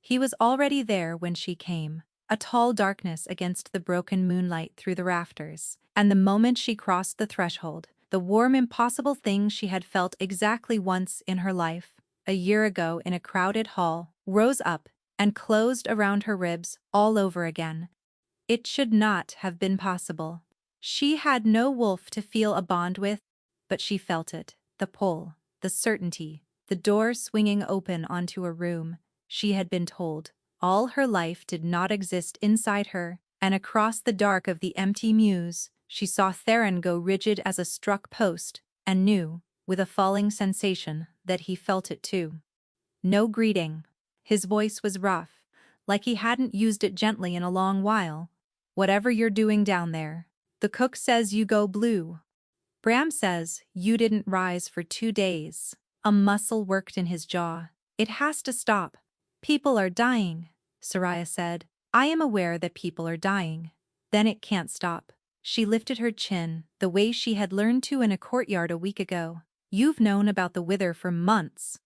He was already there when she came, a tall darkness against the broken moonlight through the rafters, and the moment she crossed the threshold, the warm impossible thing she had felt exactly once in her life, a year ago in a crowded hall, rose up and closed around her ribs all over again. It should not have been possible. She had no wolf to feel a bond with, but she felt it, the pull, the certainty, the door swinging open onto a room she had been told all her life did not exist inside her, and across the dark of the empty mews, she saw Theron go rigid as a struck post, and knew, with a falling sensation, that he felt it too. No greeting. His voice was rough, like he hadn't used it gently in a long while. "Whatever you're doing down there, the cook says you go blue. Bram says you didn't rise for 2 days." A muscle worked in his jaw. "It has to stop. People are dying," Soraya said. "I am aware that people are dying. Then it can't stop." She lifted her chin, the way she had learned to in a courtyard a week ago. "You've known about the wither for months."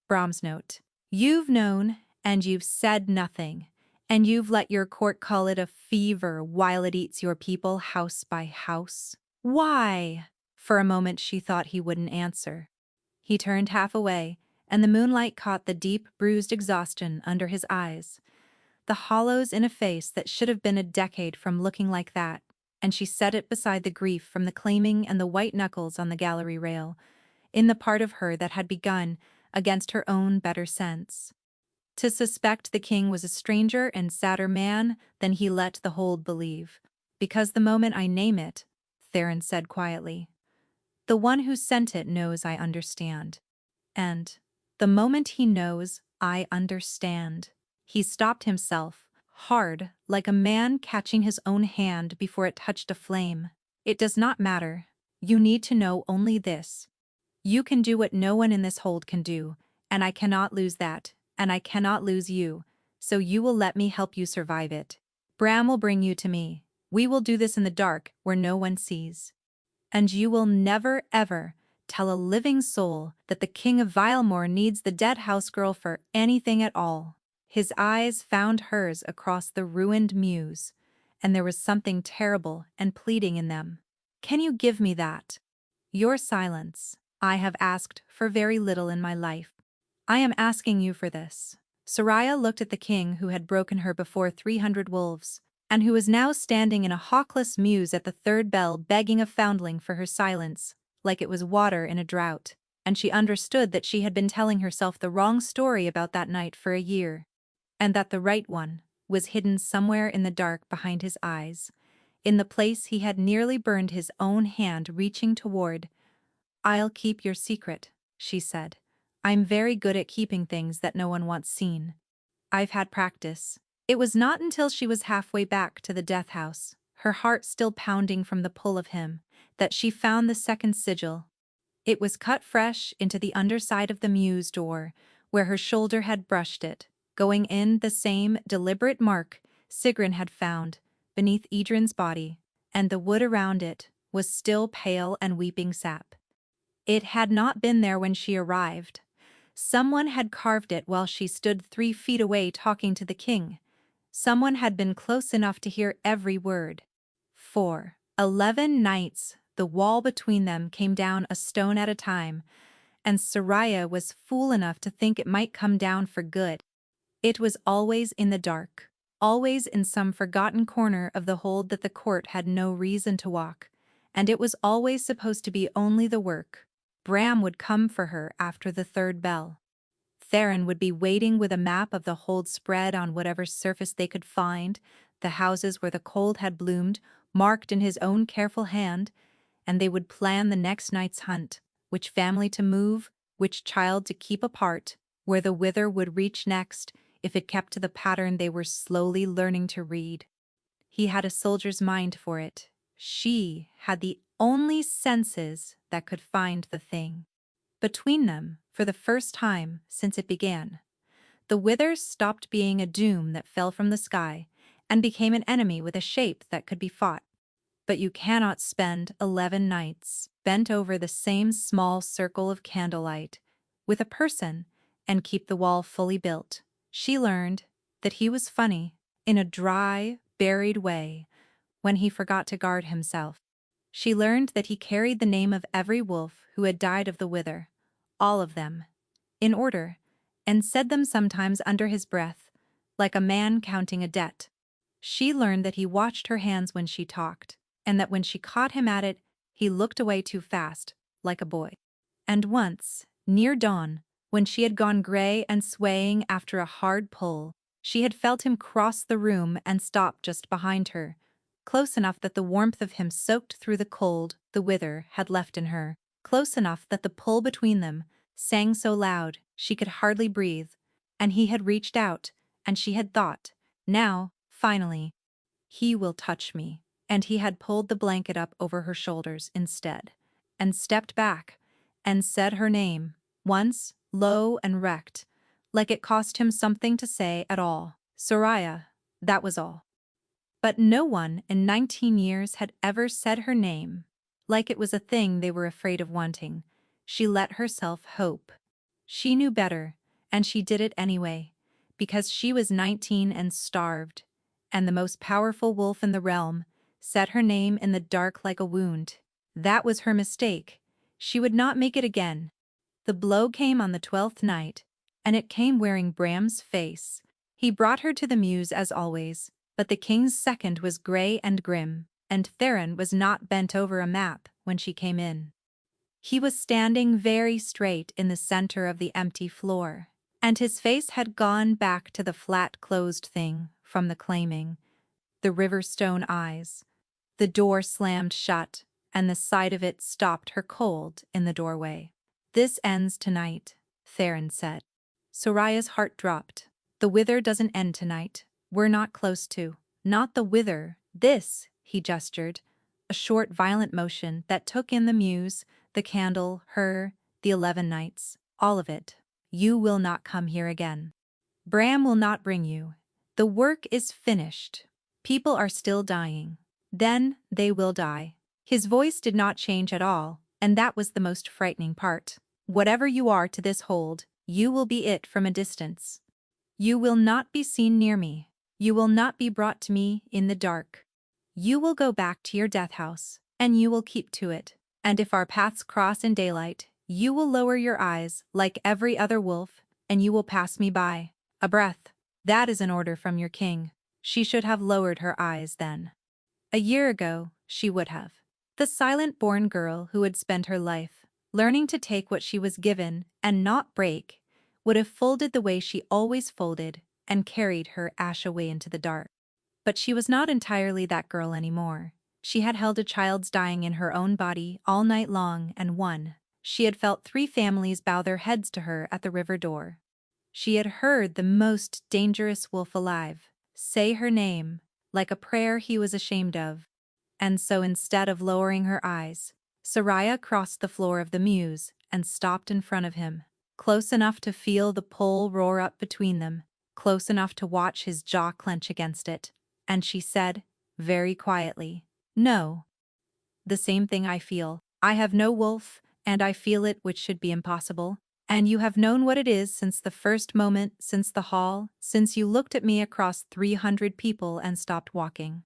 Bram's note. "You've known, and you've said nothing. And you've let your court call it a fever while it eats your people house by house. Why?" For a moment she thought he wouldn't answer. He turned half away, and the moonlight caught the deep, bruised exhaustion under his eyes, the hollows in a face that should have been a decade from looking like that, and she set it beside the grief from the claiming and the white knuckles on the gallery rail, in the part of her that had begun against her own better sense. To suspect the king was a stranger and sadder man than he let the hold believe. "Because the moment I name it," Theron said quietly, "the one who sent it knows I understand. And the moment he knows I understand." He stopped himself, hard, like a man catching his own hand before it touched a flame. "It does not matter. You need to know only this. You can do what no one in this hold can do, and I cannot lose that, and I cannot lose you, so you will let me help you survive it. Bram will bring you to me. We will do this in the dark, where no one sees. And you will never, ever tell a living soul that the King of Vilemore needs the dead house girl for anything at all." His eyes found hers across the ruined mews, and there was something terrible and pleading in them. "Can you give me that? Your silence. I have asked for very little in my life. I am asking you for this. Soraya looked at the king who had broken her before 300 wolves, and who was now standing in a hawkless muse at the third bell begging a foundling for her silence, like it was water in a drought, and she understood that she had been telling herself the wrong story about that night for a year, and that the right one was hidden somewhere in the dark behind his eyes, in the place he had nearly burned his own hand reaching toward. "I'll keep your secret," she said. "I'm very good at keeping things that no one wants seen. I've had practice." It was not until she was halfway back to the death house, her heart still pounding from the pull of him, that she found the second sigil. It was cut fresh into the underside of the mews door, where her shoulder had brushed it, going in the same deliberate mark Sigrun had found beneath Idrin's body, and the wood around it was still pale and weeping sap. It had not been there when she arrived. Someone had carved it while she stood 3 feet away talking to the king. Someone had been close enough to hear every word. For 11 nights, the wall between them came down a stone at a time, and Soraya was fool enough to think it might come down for good. It was always in the dark, always in some forgotten corner of the hold that the court had no reason to walk, and it was always supposed to be only the work. Bram would come for her after the third bell. Theron would be waiting with a map of the hold spread on whatever surface they could find, the houses where the cold had bloomed, marked in his own careful hand, and they would plan the next night's hunt, which family to move, which child to keep apart, where the wither would reach next, if it kept to the pattern they were slowly learning to read. He had a soldier's mind for it. She had the only senses that could find the thing. Between them, for the first time since it began, the withers stopped being a doom that fell from the sky and became an enemy with a shape that could be fought. But you cannot spend 11 nights bent over the same small circle of candlelight with a person and keep the wall fully built. She learned that he was funny in a dry, buried way when he forgot to guard himself. She learned that he carried the name of every wolf who had died of the wither, all of them, in order, and said them sometimes under his breath, like a man counting a debt. She learned that he watched her hands when she talked, and that when she caught him at it, he looked away too fast, like a boy. And once, near dawn, when she had gone gray and swaying after a hard pull, she had felt him cross the room and stop just behind her, close enough that the warmth of him soaked through the cold the wither had left in her, close enough that the pull between them sang so loud she could hardly breathe, and he had reached out, and she had thought, now, finally, he will touch me, and he had pulled the blanket up over her shoulders instead, and stepped back, and said her name, once, low and wrecked, like it cost him something to say at all. Soraya, that was all. But no one in 19 years had ever said her name, like it was a thing they were afraid of wanting. She let herself hope. She knew better, and she did it anyway, because she was 19 and starved, and the most powerful wolf in the realm said her name in the dark like a wound. That was her mistake. She would not make it again. The blow came on the 12th night, and it came wearing Bram's face. He brought her to the mews as always, but the king's second was gray and grim, and Theron was not bent over a map when she came in. He was standing very straight in the center of the empty floor, and his face had gone back to the flat closed thing from the claiming, the riverstone eyes. The door slammed shut, and the sight of it stopped her cold in the doorway. "This ends tonight," Theron said. Soraya's heart dropped. "The wither doesn't end tonight. We're not close to. Not the wither. This," he gestured. A short, violent motion that took in the mews, the candle, her, the 11 nights, all of it. "You will not come here again. Bram will not bring you. The work is finished. People are still dying. Then they will die." His voice did not change at all, and that was the most frightening part. "Whatever you are to this hold, you will be it from a distance. You will not be seen near me. You will not be brought to me in the dark. You will go back to your death house, and you will keep to it. And if our paths cross in daylight, you will lower your eyes like every other wolf, and you will pass me by. A breath. That is an order from your king. She should have lowered her eyes then. A year ago, she would have. The silent-born girl who had spent her life learning to take what she was given and not break, would have folded the way she always folded and carried her ash away into the dark. But she was not entirely that girl anymore. She had held a child's dying in her own body all night long and won. She had felt 3 families bow their heads to her at the river door. She had heard the most dangerous wolf alive say her name, like a prayer he was ashamed of. And so instead of lowering her eyes, Soraya crossed the floor of the mews and stopped in front of him, close enough to feel the pole roar up between them, close enough to watch his jaw clench against it, and she said, very quietly, "No. The same thing I feel. I have no wolf, and I feel it, which should be impossible. And you have known what it is since the first moment, since the hall, since you looked at me across 300 people and stopped walking.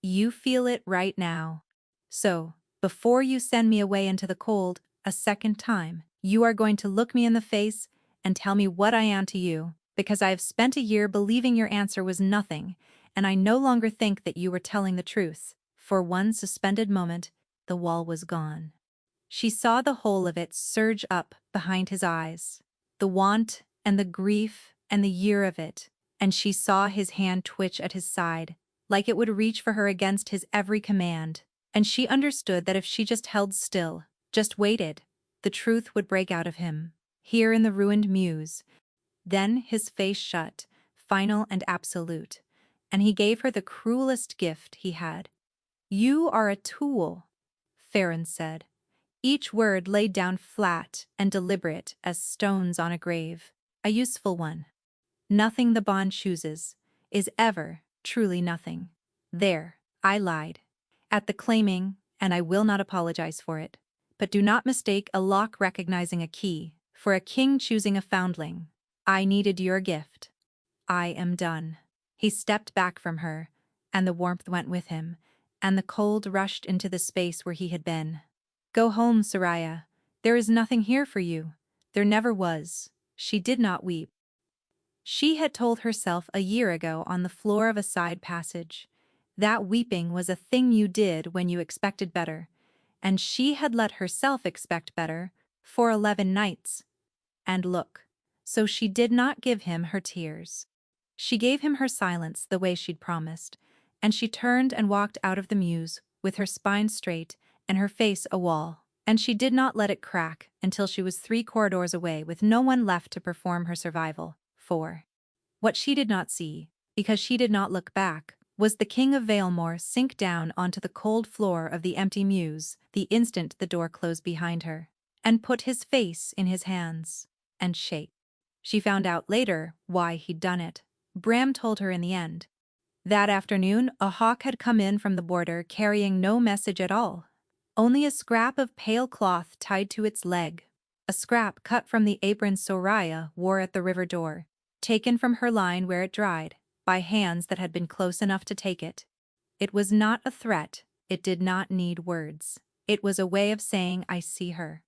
You feel it right now. So, before you send me away into the cold, a second time, you are going to look me in the face and tell me what I am to you, because I have spent a year believing your answer was nothing, and I no longer think that you were telling the truth." For one suspended moment, the wall was gone. She saw the whole of it surge up behind his eyes, the want and the grief and the year of it, and she saw his hand twitch at his side, like it would reach for her against his every command, and she understood that if she just held still, just waited, the truth would break out of him, here in the ruined mews. Then his face shut, final and absolute, and he gave her the cruelest gift he had. "You are a tool," Farron said, each word laid down flat and deliberate as stones on a grave. "A useful one. Nothing the bond chooses is ever truly nothing. There, I lied at the claiming, and I will not apologize for it. But do not mistake a lock recognizing a key for a king choosing a foundling. I needed your gift. I am done." He stepped back from her, and the warmth went with him, and the cold rushed into the space where he had been. "Go home, Soraya. There is nothing here for you. There never was." She did not weep. She had told herself a year ago on the floor of a side passage that weeping was a thing you did when you expected better, and she had let herself expect better for 11 nights. And look, so she did not give him her tears. She gave him her silence the way she'd promised, and she turned and walked out of the mews with her spine straight and her face a wall, and she did not let it crack until she was 3 corridors away with no one left to perform her survival. For what she did not see, because she did not look back, was the King of Valemore sink down onto the cold floor of the empty mews the instant the door closed behind her, and put his face in his hands, and shake. She found out later why he'd done it. Bram told her in the end. That afternoon, a hawk had come in from the border carrying no message at all. Only a scrap of pale cloth tied to its leg. A scrap cut from the apron Soraya wore at the river door, taken from her line where it dried, by hands that had been close enough to take it. It was not a threat, it did not need words. It was a way of saying, "I see her."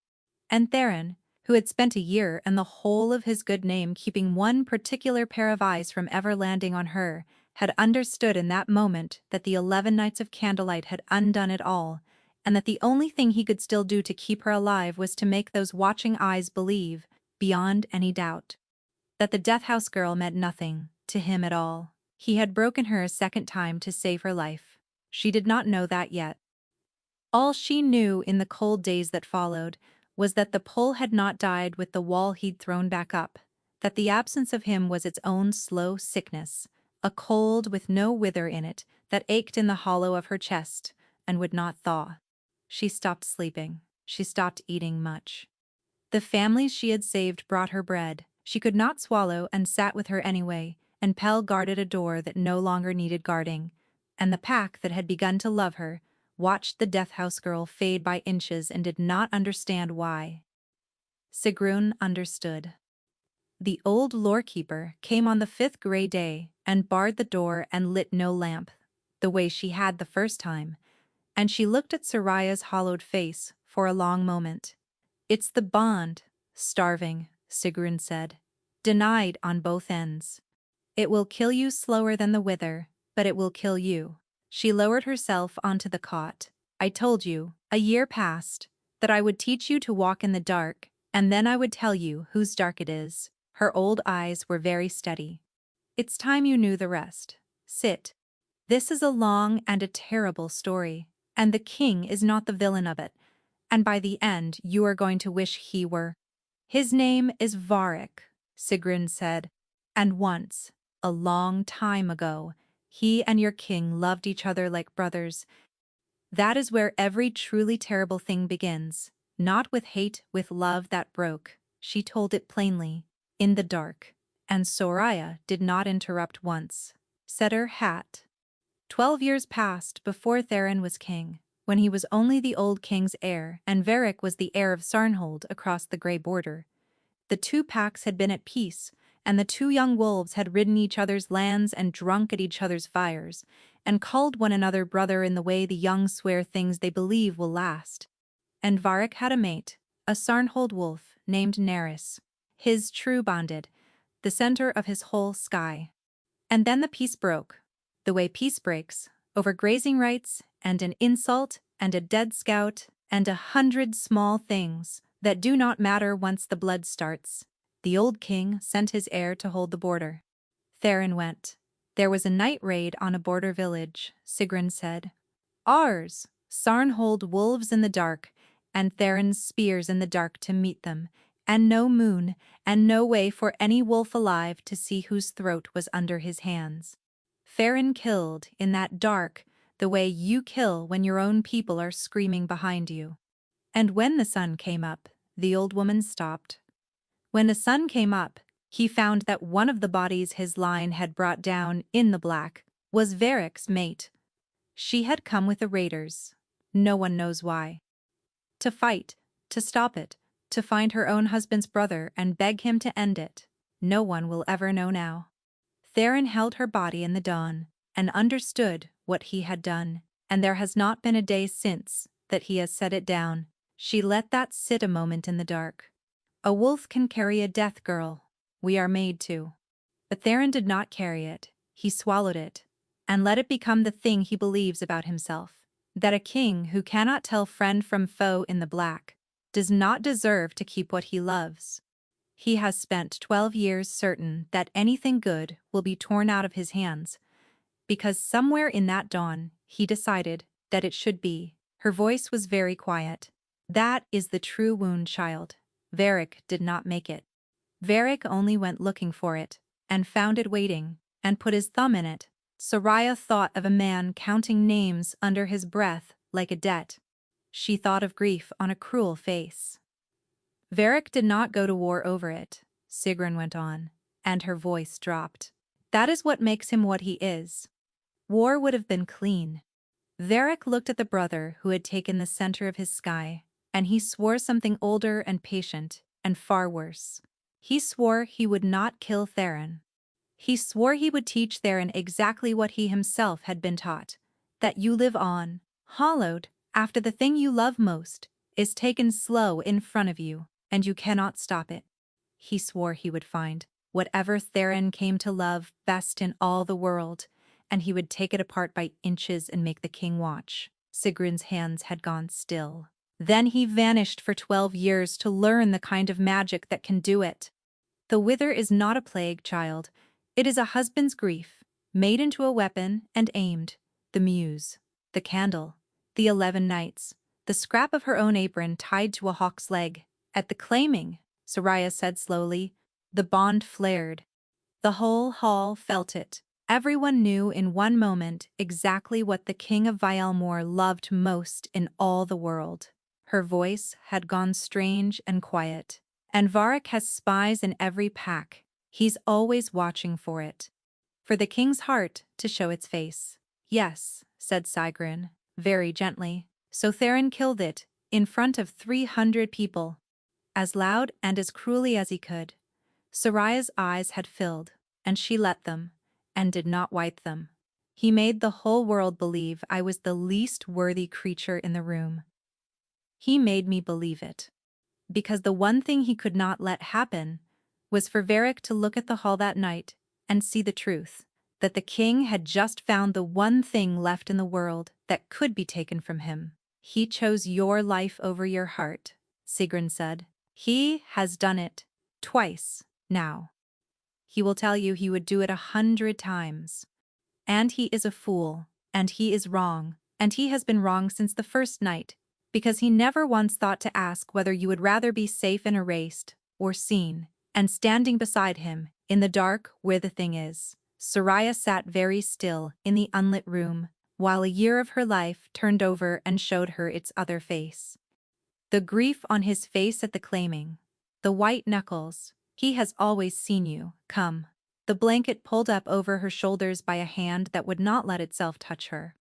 And Theron, who had spent a year and the whole of his good name keeping one particular pair of eyes from ever landing on her, had understood in that moment that the 11 nights of candlelight had undone it all, and that the only thing he could still do to keep her alive was to make those watching eyes believe, beyond any doubt, that the Death House girl meant nothing to him at all. He had broken her a second time to save her life. She did not know that yet. All she knew in the cold days that followed was that the pole had not died with the wall he'd thrown back up, that the absence of him was its own slow sickness, a cold with no wither in it that ached in the hollow of her chest and would not thaw. She stopped sleeping. She stopped eating much. The families she had saved brought her bread. She could not swallow and sat with her anyway, and Pell guarded a door that no longer needed guarding, and the pack that had begun to love her watched the Death House girl fade by inches and did not understand why. Sigrun understood. The old lorekeeper came on the 5th gray day and barred the door and lit no lamp, the way she had the first time, and she looked at Soraya's hollowed face for a long moment. "It's the bond, starving," Sigrun said. denied on both ends. It will kill you slower than the wither, but it will kill you. She lowered herself onto the cot. I told you, a year passed, that I would teach you to walk in the dark, and then I would tell you whose dark it is. Her old eyes were very steady. It's time you knew the rest. Sit. This is a long and a terrible story, and the king is not the villain of it, and by the end you are going to wish he were. His name is Varric, Sigrun said, and once, a long time ago, he and your king loved each other like brothers. That is where every truly terrible thing begins, not with hate, with love that broke. She told it plainly, in the dark, and Soraya did not interrupt once. Said her hat. 12 years passed before Theron was king, when he was only the old king's heir, and Varric was the heir of Sarnhold across the grey border. The two packs had been at peace, and the two young wolves had ridden each other's lands and drunk at each other's fires, and called one another brother in the way the young swear things they believe will last. And Varric had a mate, a Sarnhold wolf named Nerys, his true bonded, the center of his whole sky. And then the peace broke, the way peace breaks, over grazing rights, and an insult, and a dead scout, and 100 small things that do not matter once the blood starts. The old king sent his heir to hold the border. Theron went. There was a night raid on a border village, Sigrun said. Ours, Sarnhold wolves in the dark, and Theron's spears in the dark to meet them, and no moon, and no way for any wolf alive to see whose throat was under his hands. Theron killed, in that dark, the way you kill when your own people are screaming behind you. And when the sun came up, the old woman stopped. When the sun came up, he found that one of the bodies his line had brought down in the black was Varric's mate. She had come with the raiders. No one knows why. To fight, to stop it, to find her own husband's brother and beg him to end it. No one will ever know now. Theron held her body in the dawn, and understood what he had done, and there has not been a day since that he has set it down. She let that sit a moment in the dark. A wolf can carry a death, girl. We are made to. But Theron did not carry it. He swallowed it, and let it become the thing he believes about himself, that a king who cannot tell friend from foe in the black does not deserve to keep what he loves. He has spent 12 years certain that anything good will be torn out of his hands, because somewhere in that dawn he decided that it should be. Her voice was very quiet. That is the true wound, child. Varric did not make it. Varric only went looking for it, and found it waiting, and put his thumb in it. Soraya thought of a man counting names under his breath like a debt. She thought of grief on a cruel face. Varric did not go to war over it, Sigrun went on, and her voice dropped. That is what makes him what he is. War would have been clean. Varric looked at the brother who had taken the center of his sky, and he swore something older and patient, and far worse. He swore he would not kill Theron. He swore he would teach Theron exactly what he himself had been taught, that you live on, hollowed, after the thing you love most is taken slow in front of you, and you cannot stop it. He swore he would find whatever Theron came to love best in all the world, and he would take it apart by inches and make the king watch. Sigrun's hands had gone still. Then he vanished for 12 years to learn the kind of magic that can do it. The wither is not a plague, child. It is a husband's grief, made into a weapon and aimed. The muse, the candle, the 11 nights, the scrap of her own apron tied to a hawk's leg. At the claiming, Soraya said slowly, the bond flared. The whole hall felt it. Everyone knew in one moment exactly what the king of Vialmor loved most in all the world. Her voice had gone strange and quiet. And Varric has spies in every pack. He's always watching for it. For the king's heart to show its face. Yes, said Sigrun, very gently. So Theron killed it, in front of 300 people. As loud and as cruelly as he could. Soraya's eyes had filled, and she let them, and did not wipe them. He made the whole world believe I was the least worthy creature in the room. He made me believe it. Because the one thing he could not let happen was for Varric to look at the hall that night and see the truth, that the king had just found the one thing left in the world that could be taken from him. He chose your life over your heart, Sigrun said. He has done it twice now. He will tell you he would do it 100 times. And he is a fool, and he is wrong, and he has been wrong since the first night, because he never once thought to ask whether you would rather be safe and erased, or seen, and standing beside him, in the dark where the thing is. Soraya sat very still in the unlit room, while a year of her life turned over and showed her its other face. The grief on his face at the claiming. The white knuckles. He has always seen you, come. The blanket pulled up over her shoulders by a hand that would not let itself touch her.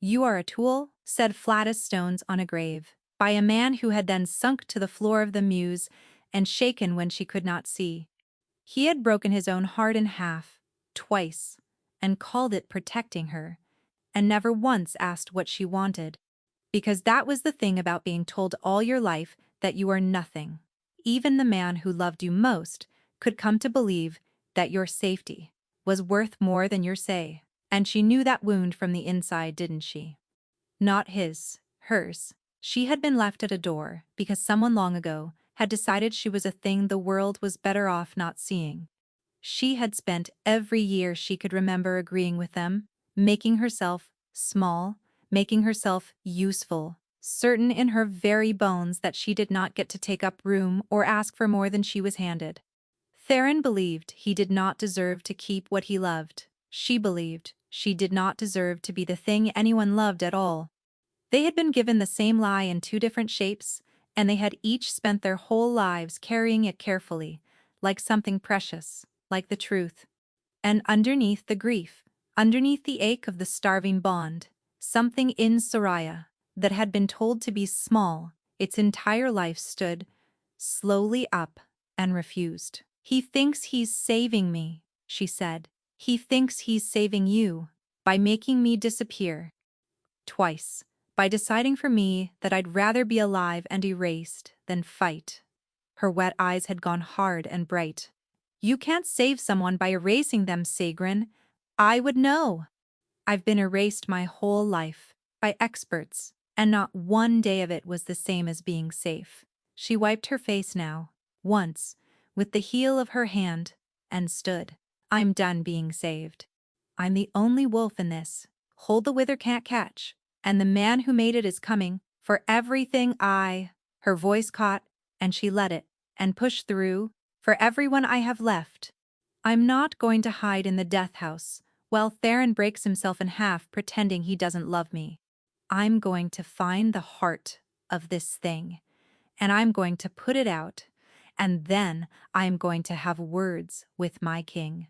You are a tool, said flat as stones on a grave, by a man who had then sunk to the floor of the mews and shaken when she could not see. He had broken his own heart in half, twice, and called it protecting her, and never once asked what she wanted. Because that was the thing about being told all your life that you are nothing. Even the man who loved you most could come to believe that your safety was worth more than your say. And she knew that wound from the inside, didn't she? Not his, hers. She had been left at a door because someone long ago had decided she was a thing the world was better off not seeing. She had spent every year she could remember agreeing with them, making herself small, making herself useful, certain in her very bones that she did not get to take up room or ask for more than she was handed. Theron believed he did not deserve to keep what he loved. She believed she did not deserve to be the thing anyone loved at all. They had been given the same lie in two different shapes, and they had each spent their whole lives carrying it carefully, like something precious, like the truth. And underneath the grief, underneath the ache of the starving bond, something in Soraya that had been told to be small, its entire life stood slowly up and refused. He thinks he's saving me, she said. He thinks he's saving you by making me disappear. Twice. By deciding for me that I'd rather be alive and erased than fight. Her wet eyes had gone hard and bright. You can't save someone by erasing them, Sigrun. I would know. I've been erased my whole life, by experts, and not one day of it was the same as being safe. She wiped her face now, once, with the heel of her hand, and stood. I'm done being saved. I'm the only wolf in this. Hold the wither can't catch. And the man who made it is coming for everything Her voice caught, and she let it, and pushed through, for everyone I have left. I'm not going to hide in the death house, while Theron breaks himself in half pretending he doesn't love me. I'm going to find the heart of this thing, and I'm going to put it out, and then I'm going to have words with my king.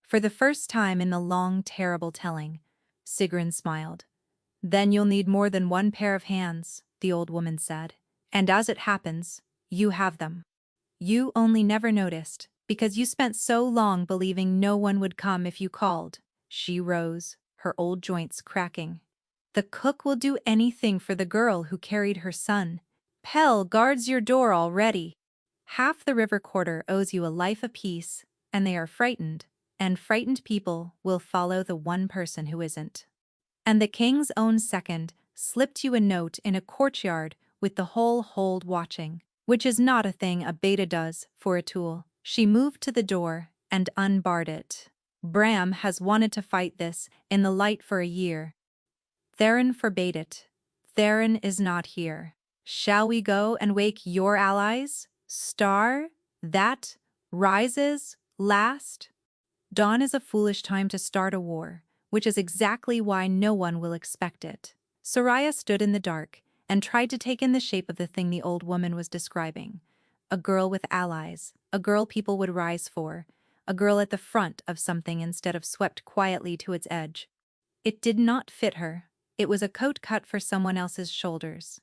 For the first time in the long, terrible telling, Sigrun smiled. Then you'll need more than one pair of hands, the old woman said. And as it happens, you have them. You only never noticed, because you spent so long believing no one would come if you called. She rose, her old joints cracking. The cook will do anything for the girl who carried her son. Pell guards your door already. Half the river quarter owes you a life apiece, and they are frightened, and frightened people will follow the one person who isn't. And the king's own second slipped you a note in a courtyard with the whole hold watching, which is not a thing a beta does for a tool. She moved to the door and unbarred it. Bram has wanted to fight this in the light for a year. Theron forbade it. Theron is not here. Shall we go and wake your allies? Star, that, rises, last? Dawn is a foolish time to start a war, which is exactly why no one will expect it. Soraya stood in the dark and tried to take in the shape of the thing the old woman was describing. A girl with allies, a girl people would rise for, a girl at the front of something instead of swept quietly to its edge. It did not fit her. It was a coat cut for someone else's shoulders.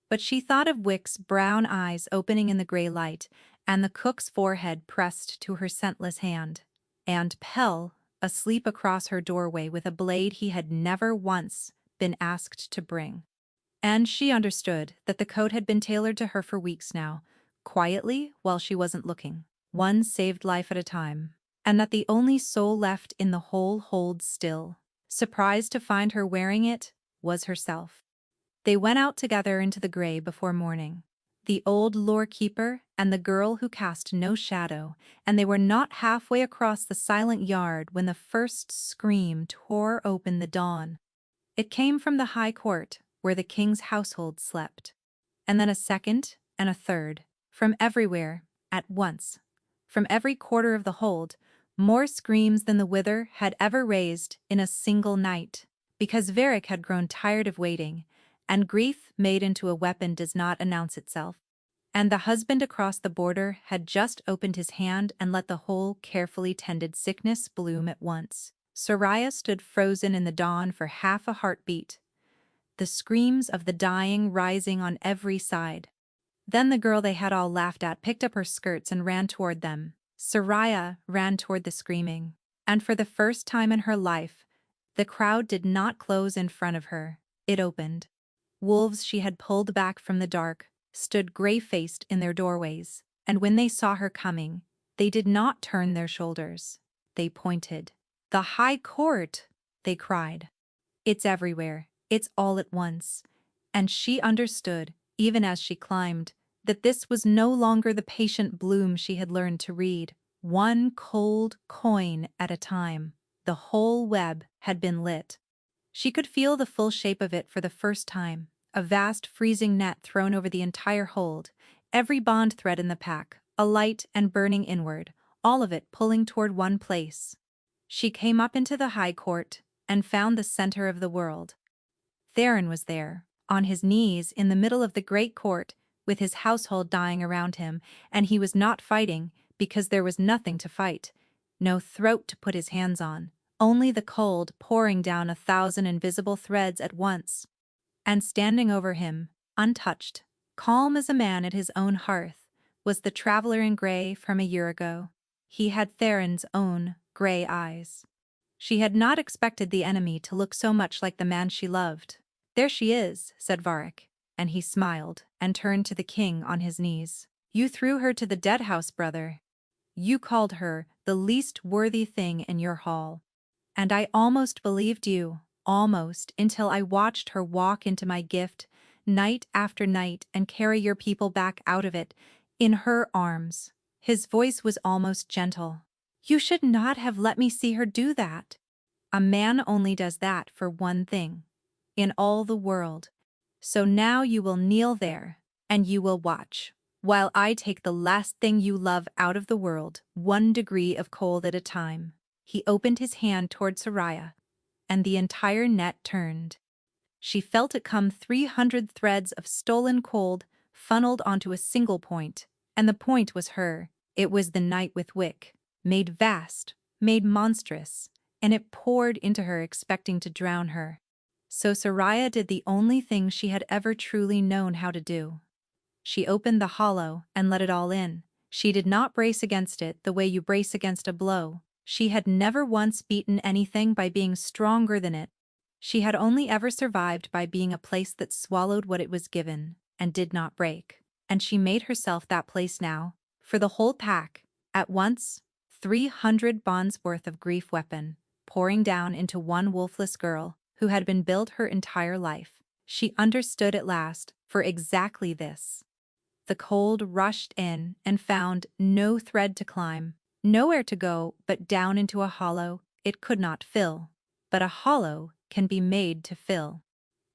But she thought of Wick's brown eyes opening in the gray light and the cook's forehead pressed to her scentless hand. And Pell, asleep across her doorway with a blade he had never once been asked to bring. And she understood that the coat had been tailored to her for weeks now, quietly while she wasn't looking. one saved life at a time, and that the only soul left in the whole hold still, surprised to find her wearing it, was herself. They went out together into the gray before morning, the old lore-keeper and the girl who cast no shadow, and they were not halfway across the silent yard when the first scream tore open the dawn. It came from the high court, where the king's household slept. And then a second, and a third, from everywhere, at once. From every quarter of the hold, more screams than the Wither had ever raised in a single night, because Varric had grown tired of waiting, and grief made into a weapon does not announce itself. And the husband across the border had just opened his hand and let the whole carefully tended sickness bloom at once. Soraya stood frozen in the dawn for half a heartbeat, the screams of the dying rising on every side. Then the girl they had all laughed at picked up her skirts and ran toward them. Soraya ran toward the screaming, and for the first time in her life, the crowd did not close in front of her, it opened. Wolves she had pulled back from the dark stood gray-faced in their doorways, and when they saw her coming, they did not turn their shoulders. They pointed. "The High Court!" they cried. "It's everywhere. It's all at once." And she understood, even as she climbed, that this was no longer the patient bloom she had learned to read. One cold coin at a time, the whole web had been lit. She could feel the full shape of it for the first time, a vast freezing net thrown over the entire hold, every bond thread in the pack, alight and burning inward, all of it pulling toward one place. She came up into the high court and found the center of the world. Theron was there, on his knees in the middle of the great court, with his household dying around him, and he was not fighting because there was nothing to fight, no throat to put his hands on, only the cold pouring down 1,000 invisible threads at once. And standing over him, untouched, calm as a man at his own hearth, was the traveler in gray from a year ago. He had Theron's own gray eyes. She had not expected the enemy to look so much like the man she loved. "There she is," said Varric, and he smiled and turned to the king on his knees. "You threw her to the dead house, brother. You called her the least worthy thing in your hall. And I almost believed you, almost, until I watched her walk into my gift night after night and carry your people back out of it, in her arms." His voice was almost gentle. "You should not have let me see her do that. A man only does that for one thing, in all the world. So now you will kneel there, and you will watch, while I take the last thing you love out of the world, 1 degree of cold at a time." He opened his hand toward Soraya, and the entire net turned. She felt it come 300 threads of stolen cold funneled onto a single point, and the point was her. It was the night with Wick, made vast, made monstrous, and it poured into her expecting to drown her. So Soraya did the only thing she had ever truly known how to do. She opened the hollow and let it all in. She did not brace against it the way you brace against a blow. She had never once beaten anything by being stronger than it. She had only ever survived by being a place that swallowed what it was given and did not break. And she made herself that place now, for the whole pack, at once, 300 bonds worth of grief weapon, pouring down into one wolfless girl who had been built her entire life. She understood at last, for exactly this. The cold rushed in and found no thread to climb, nowhere to go but down into a hollow it could not fill. But a hollow can be made to fill.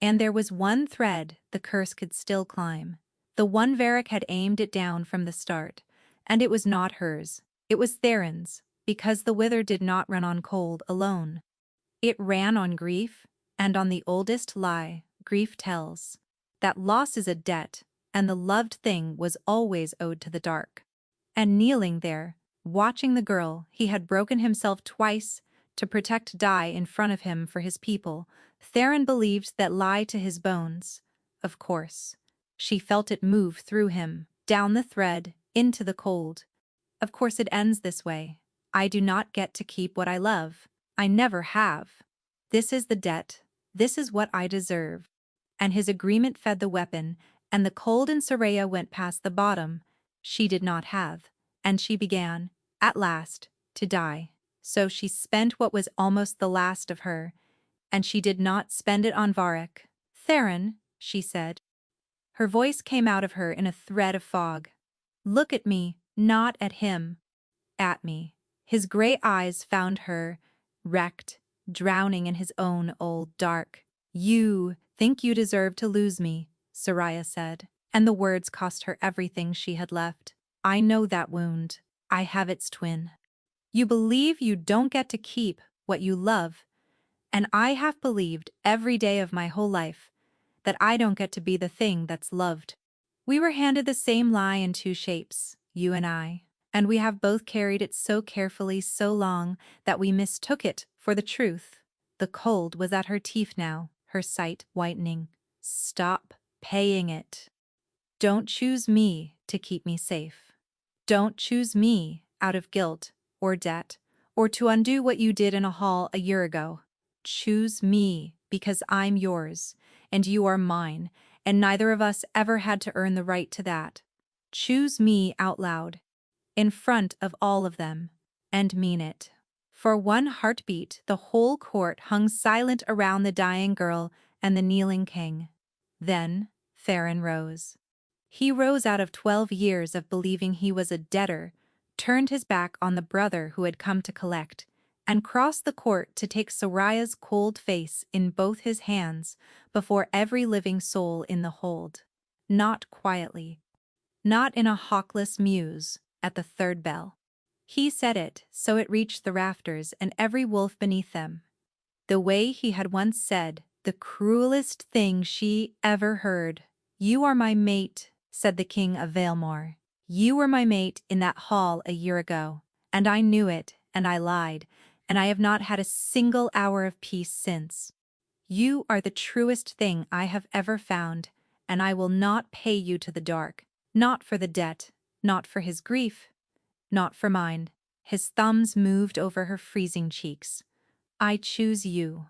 And there was one thread the curse could still climb. The one Varric had aimed it down from the start, and it was not hers. It was Theron's, because the Wither did not run on cold alone. It ran on grief, and on the oldest lie grief tells, that loss is a debt, and the loved thing was always owed to the dark. And kneeling there, watching the girl he had broken himself twice to protect die in front of him for his people, Theron believed that lie to his bones. Of course. She felt it move through him, down the thread, into the cold. Of course it ends this way. I do not get to keep what I love. I never have. This is the debt. This is what I deserve. And his agreement fed the weapon, and the cold in Soraya went past the bottom. She did not have. and she began, at last, to die. So she spent what was almost the last of her, and she did not spend it on Varric. "Theron," she said. Her voice came out of her in a thread of fog. "Look at me, not at him. At me." His gray eyes found her, wrecked, drowning in his own old dark. "You think you deserve to lose me," Soraya said, and the words cost her everything she had left. "I know that wound. I have its twin. You believe you don't get to keep what you love, and I have believed every day of my whole life that I don't get to be the thing that's loved. We were handed the same lie in two shapes, you and we have both carried it so carefully so long that we mistook it for the truth." The cold was at her teeth now, her sight whitening. "Stop paying it. Don't choose me to keep me safe. Don't choose me out of guilt or debt or to undo what you did in a hall a year ago. Choose me because I'm yours and you are mine, and neither of us ever had to earn the right to that. Choose me out loud, in front of all of them, and mean it." For one heartbeat, the whole court hung silent around the dying girl and the kneeling king. Then Theron rose. He rose out of 12 years of believing he was a debtor, turned his back on the brother who had come to collect, and crossed the court to take Soraya's cold face in both his hands before every living soul in the hold. Not quietly, not in a hawkless muse, at the third bell. He said it so it reached the rafters and every wolf beneath them. The way he had once said, the cruelest thing she ever heard. "You are my mate," said the king of Valemore. "You were my mate in that hall a year ago, and I knew it, and I lied, and I have not had a single hour of peace since. You are the truest thing I have ever found, and I will not pay you to the dark, not for the debt, not for his grief, not for mine." His thumbs moved over her freezing cheeks. "I choose you.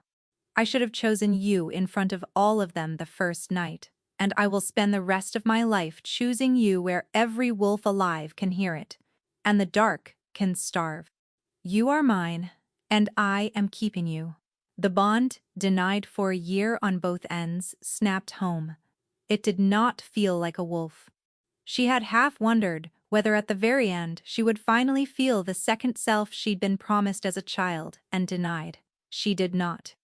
I should have chosen you in front of all of them the first night, and I will spend the rest of my life choosing you where every wolf alive can hear it, and the dark can starve. You are mine, and I am keeping you." The bond, denied for a year on both ends, snapped home. It did not feel like a wolf. She had half wondered whether at the very end she would finally feel the second self she'd been promised as a child and denied. She did not.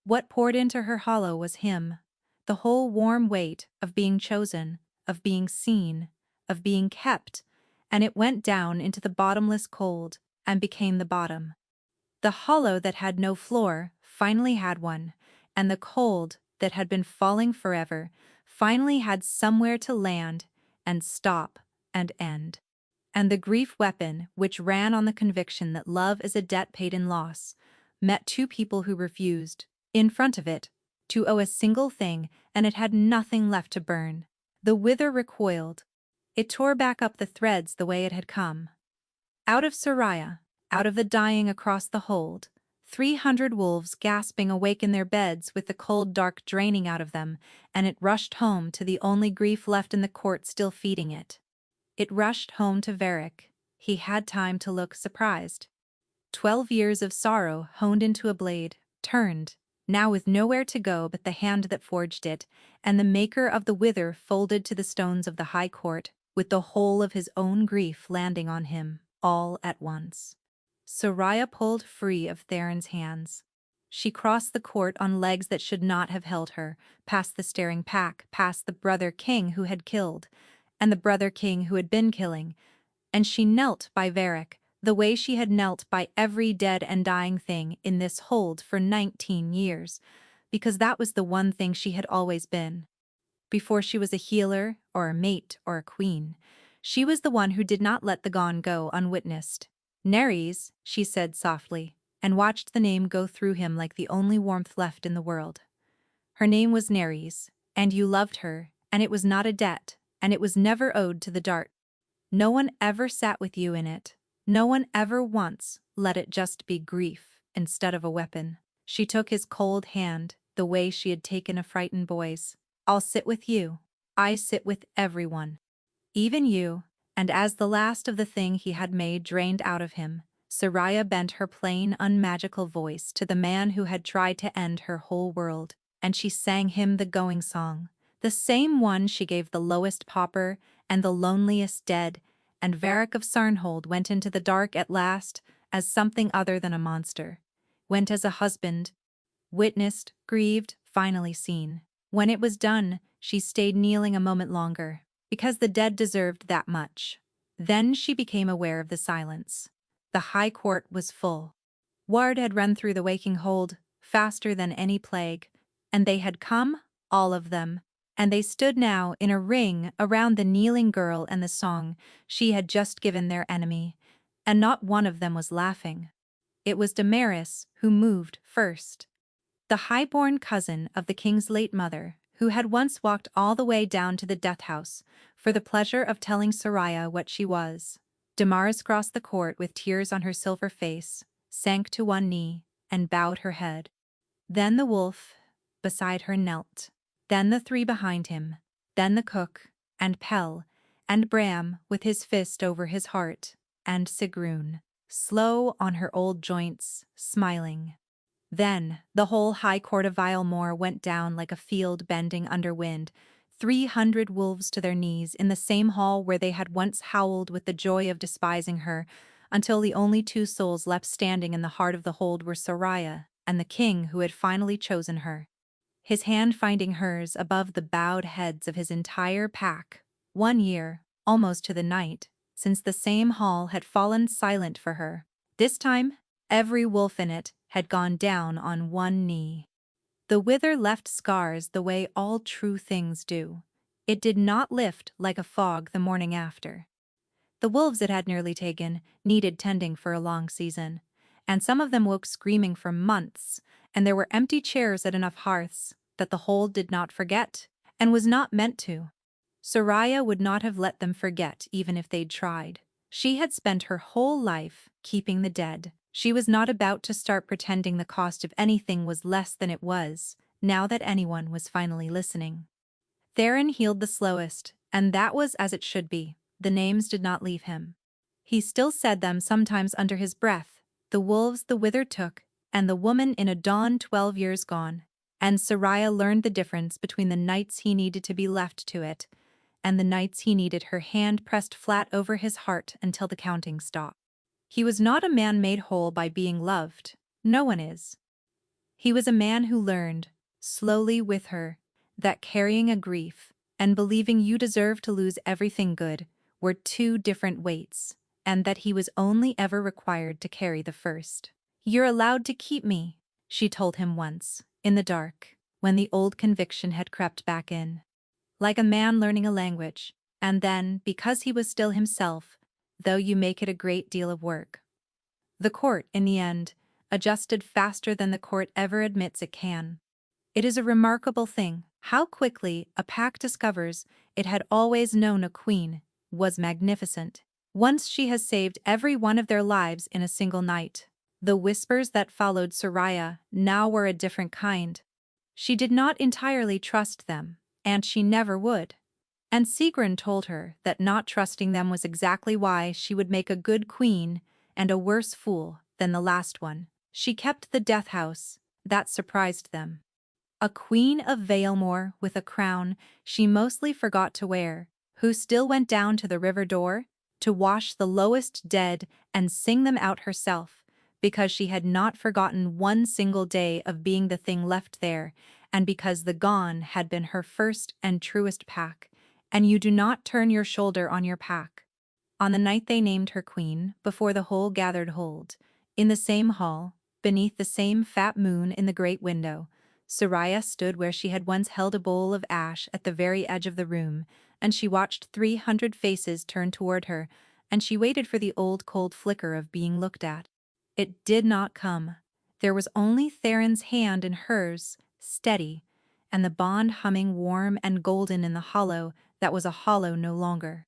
What poured into her hollow was him, the whole warm weight of being chosen, of being seen, of being kept, and it went down into the bottomless cold and became the bottom. The hollow that had no floor finally had one, and the cold that had been falling forever finally had somewhere to land and stop and end. And the grief weapon, which ran on the conviction that love is a debt paid in loss, met two people who refused, in front of it, to owe a single thing, and it had nothing left to burn. The wither recoiled. It tore back up the threads the way it had come. Out of Soraya, out of the dying across the hold, 300 wolves gasping awake in their beds with the cold dark draining out of them, and it rushed home to the only grief left in the court still feeding it. It rushed home to Varric. He had time to look surprised. 12 years of sorrow honed into a blade, turned, now with nowhere to go but the hand that forged it, and the maker of the wither folded to the stones of the high court, with the whole of his own grief landing on him, all at once. Soraya pulled free of Theron's hands. She crossed the court on legs that should not have held her, past the staring pack, past the brother king who had killed, and the brother king who had been killing, and she knelt by Varric, the way she had knelt by every dead and dying thing in this hold for 19 years, because that was the one thing she had always been. Before she was a healer, or a mate, or a queen, she was the one who did not let the gone go unwitnessed. "Neres," she said softly, and watched the name go through him like the only warmth left in the world. "Her name was Neres, and you loved her, and it was not a debt, and it was never owed to the dark. No one ever sat with you in it. No one ever once let it just be grief instead of a weapon." She took his cold hand, the way she had taken a frightened boy's. "I'll sit with you. I sit with everyone. Even you, And as the last of the thing he had made drained out of him, Soraya bent her plain, unmagical voice to the man who had tried to end her whole world, and she sang him the going song, the same one she gave the lowest pauper and the loneliest dead, and Varric of Sarnhold went into the dark at last as something other than a monster, went as a husband, witnessed, grieved, finally seen. When it was done, she stayed kneeling a moment longer, because the dead deserved that much. Then she became aware of the silence. The high court was full. Ward had run through the waking hold, faster than any plague, and they had come, all of them, and they stood now in a ring around the kneeling girl and the song she had just given their enemy, and not one of them was laughing. It was Damaris who moved first. The high-born cousin of the king's late mother, who had once walked all the way down to the death house for the pleasure of telling Soraya what she was. Damaris crossed the court with tears on her silver face, sank to one knee, and bowed her head. Then the wolf beside her knelt. Then the three behind him. Then the cook, and Pell, and Bram with his fist over his heart, and Sigrun, slow on her old joints, smiling. Then the whole high court of Vilemore went down like a field bending under wind, 300 wolves to their knees in the same hall where they had once howled with the joy of despising her, until the only two souls left standing in the heart of the hold were Soraya and the king who had finally chosen her. His hand finding hers above the bowed heads of his entire pack, 1 year, almost to the night, since the same hall had fallen silent for her. This time, every wolf in it had gone down on one knee. The wither left scars the way all true things do. It did not lift like a fog the morning after. The wolves it had nearly taken needed tending for a long season, and some of them woke screaming for months, and there were empty chairs at enough hearths that the hold did not forget, and was not meant to. Soraya would not have let them forget even if they'd tried. She had spent her whole life keeping the dead. She was not about to start pretending the cost of anything was less than it was, now that anyone was finally listening. Theron healed the slowest, and that was as it should be. The names did not leave him. He still said them sometimes under his breath, the wolves the wither took, and the woman in a dawn 12 years gone, and Soraya learned the difference between the nights he needed to be left to it, and the nights he needed her hand pressed flat over his heart until the counting stopped. He was not a man made whole by being loved. No one is. He was a man who learned, slowly with her, that carrying a grief and believing you deserve to lose everything good were two different weights, and that he was only ever required to carry the first. "You're allowed to keep me," she told him once, in the dark, when the old conviction had crept back in. Like a man learning a language, and then, because he was still himself, though you make it a great deal of work. The court, in the end, adjusted faster than the court ever admits it can. It is a remarkable thing how quickly a pack discovers it had always known a queen was magnificent. Once she has saved every one of their lives in a single night. The whispers that followed Soraya now were a different kind. She did not entirely trust them, and she never would. And Sigrun told her that not trusting them was exactly why she would make a good queen and a worse fool than the last one. She kept the death house. That surprised them. A queen of Valemore with a crown she mostly forgot to wear, who still went down to the river door to wash the lowest dead and sing them out herself, because she had not forgotten one single day of being the thing left there, and because the gone had been her first and truest pack, and you do not turn your shoulder on your pack. On the night they named her queen, before the whole gathered hold, in the same hall, beneath the same fat moon in the great window, Soraya stood where she had once held a bowl of ash at the very edge of the room, and she watched 300 faces turn toward her, and she waited for the old cold flicker of being looked at. It did not come. There was only Theron's hand in hers, steady, and the bond humming warm and golden in the hollow that was a hollow no longer.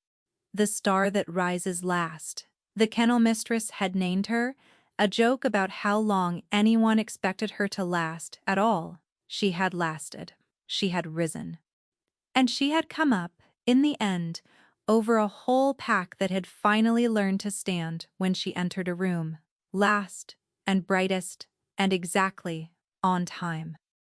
The star that rises last. The kennel mistress had named her, a joke about how long anyone expected her to last at all. She had lasted. She had risen. And she had come up, in the end, over a whole pack that had finally learned to stand when she entered a room. Last, and brightest, and exactly on time.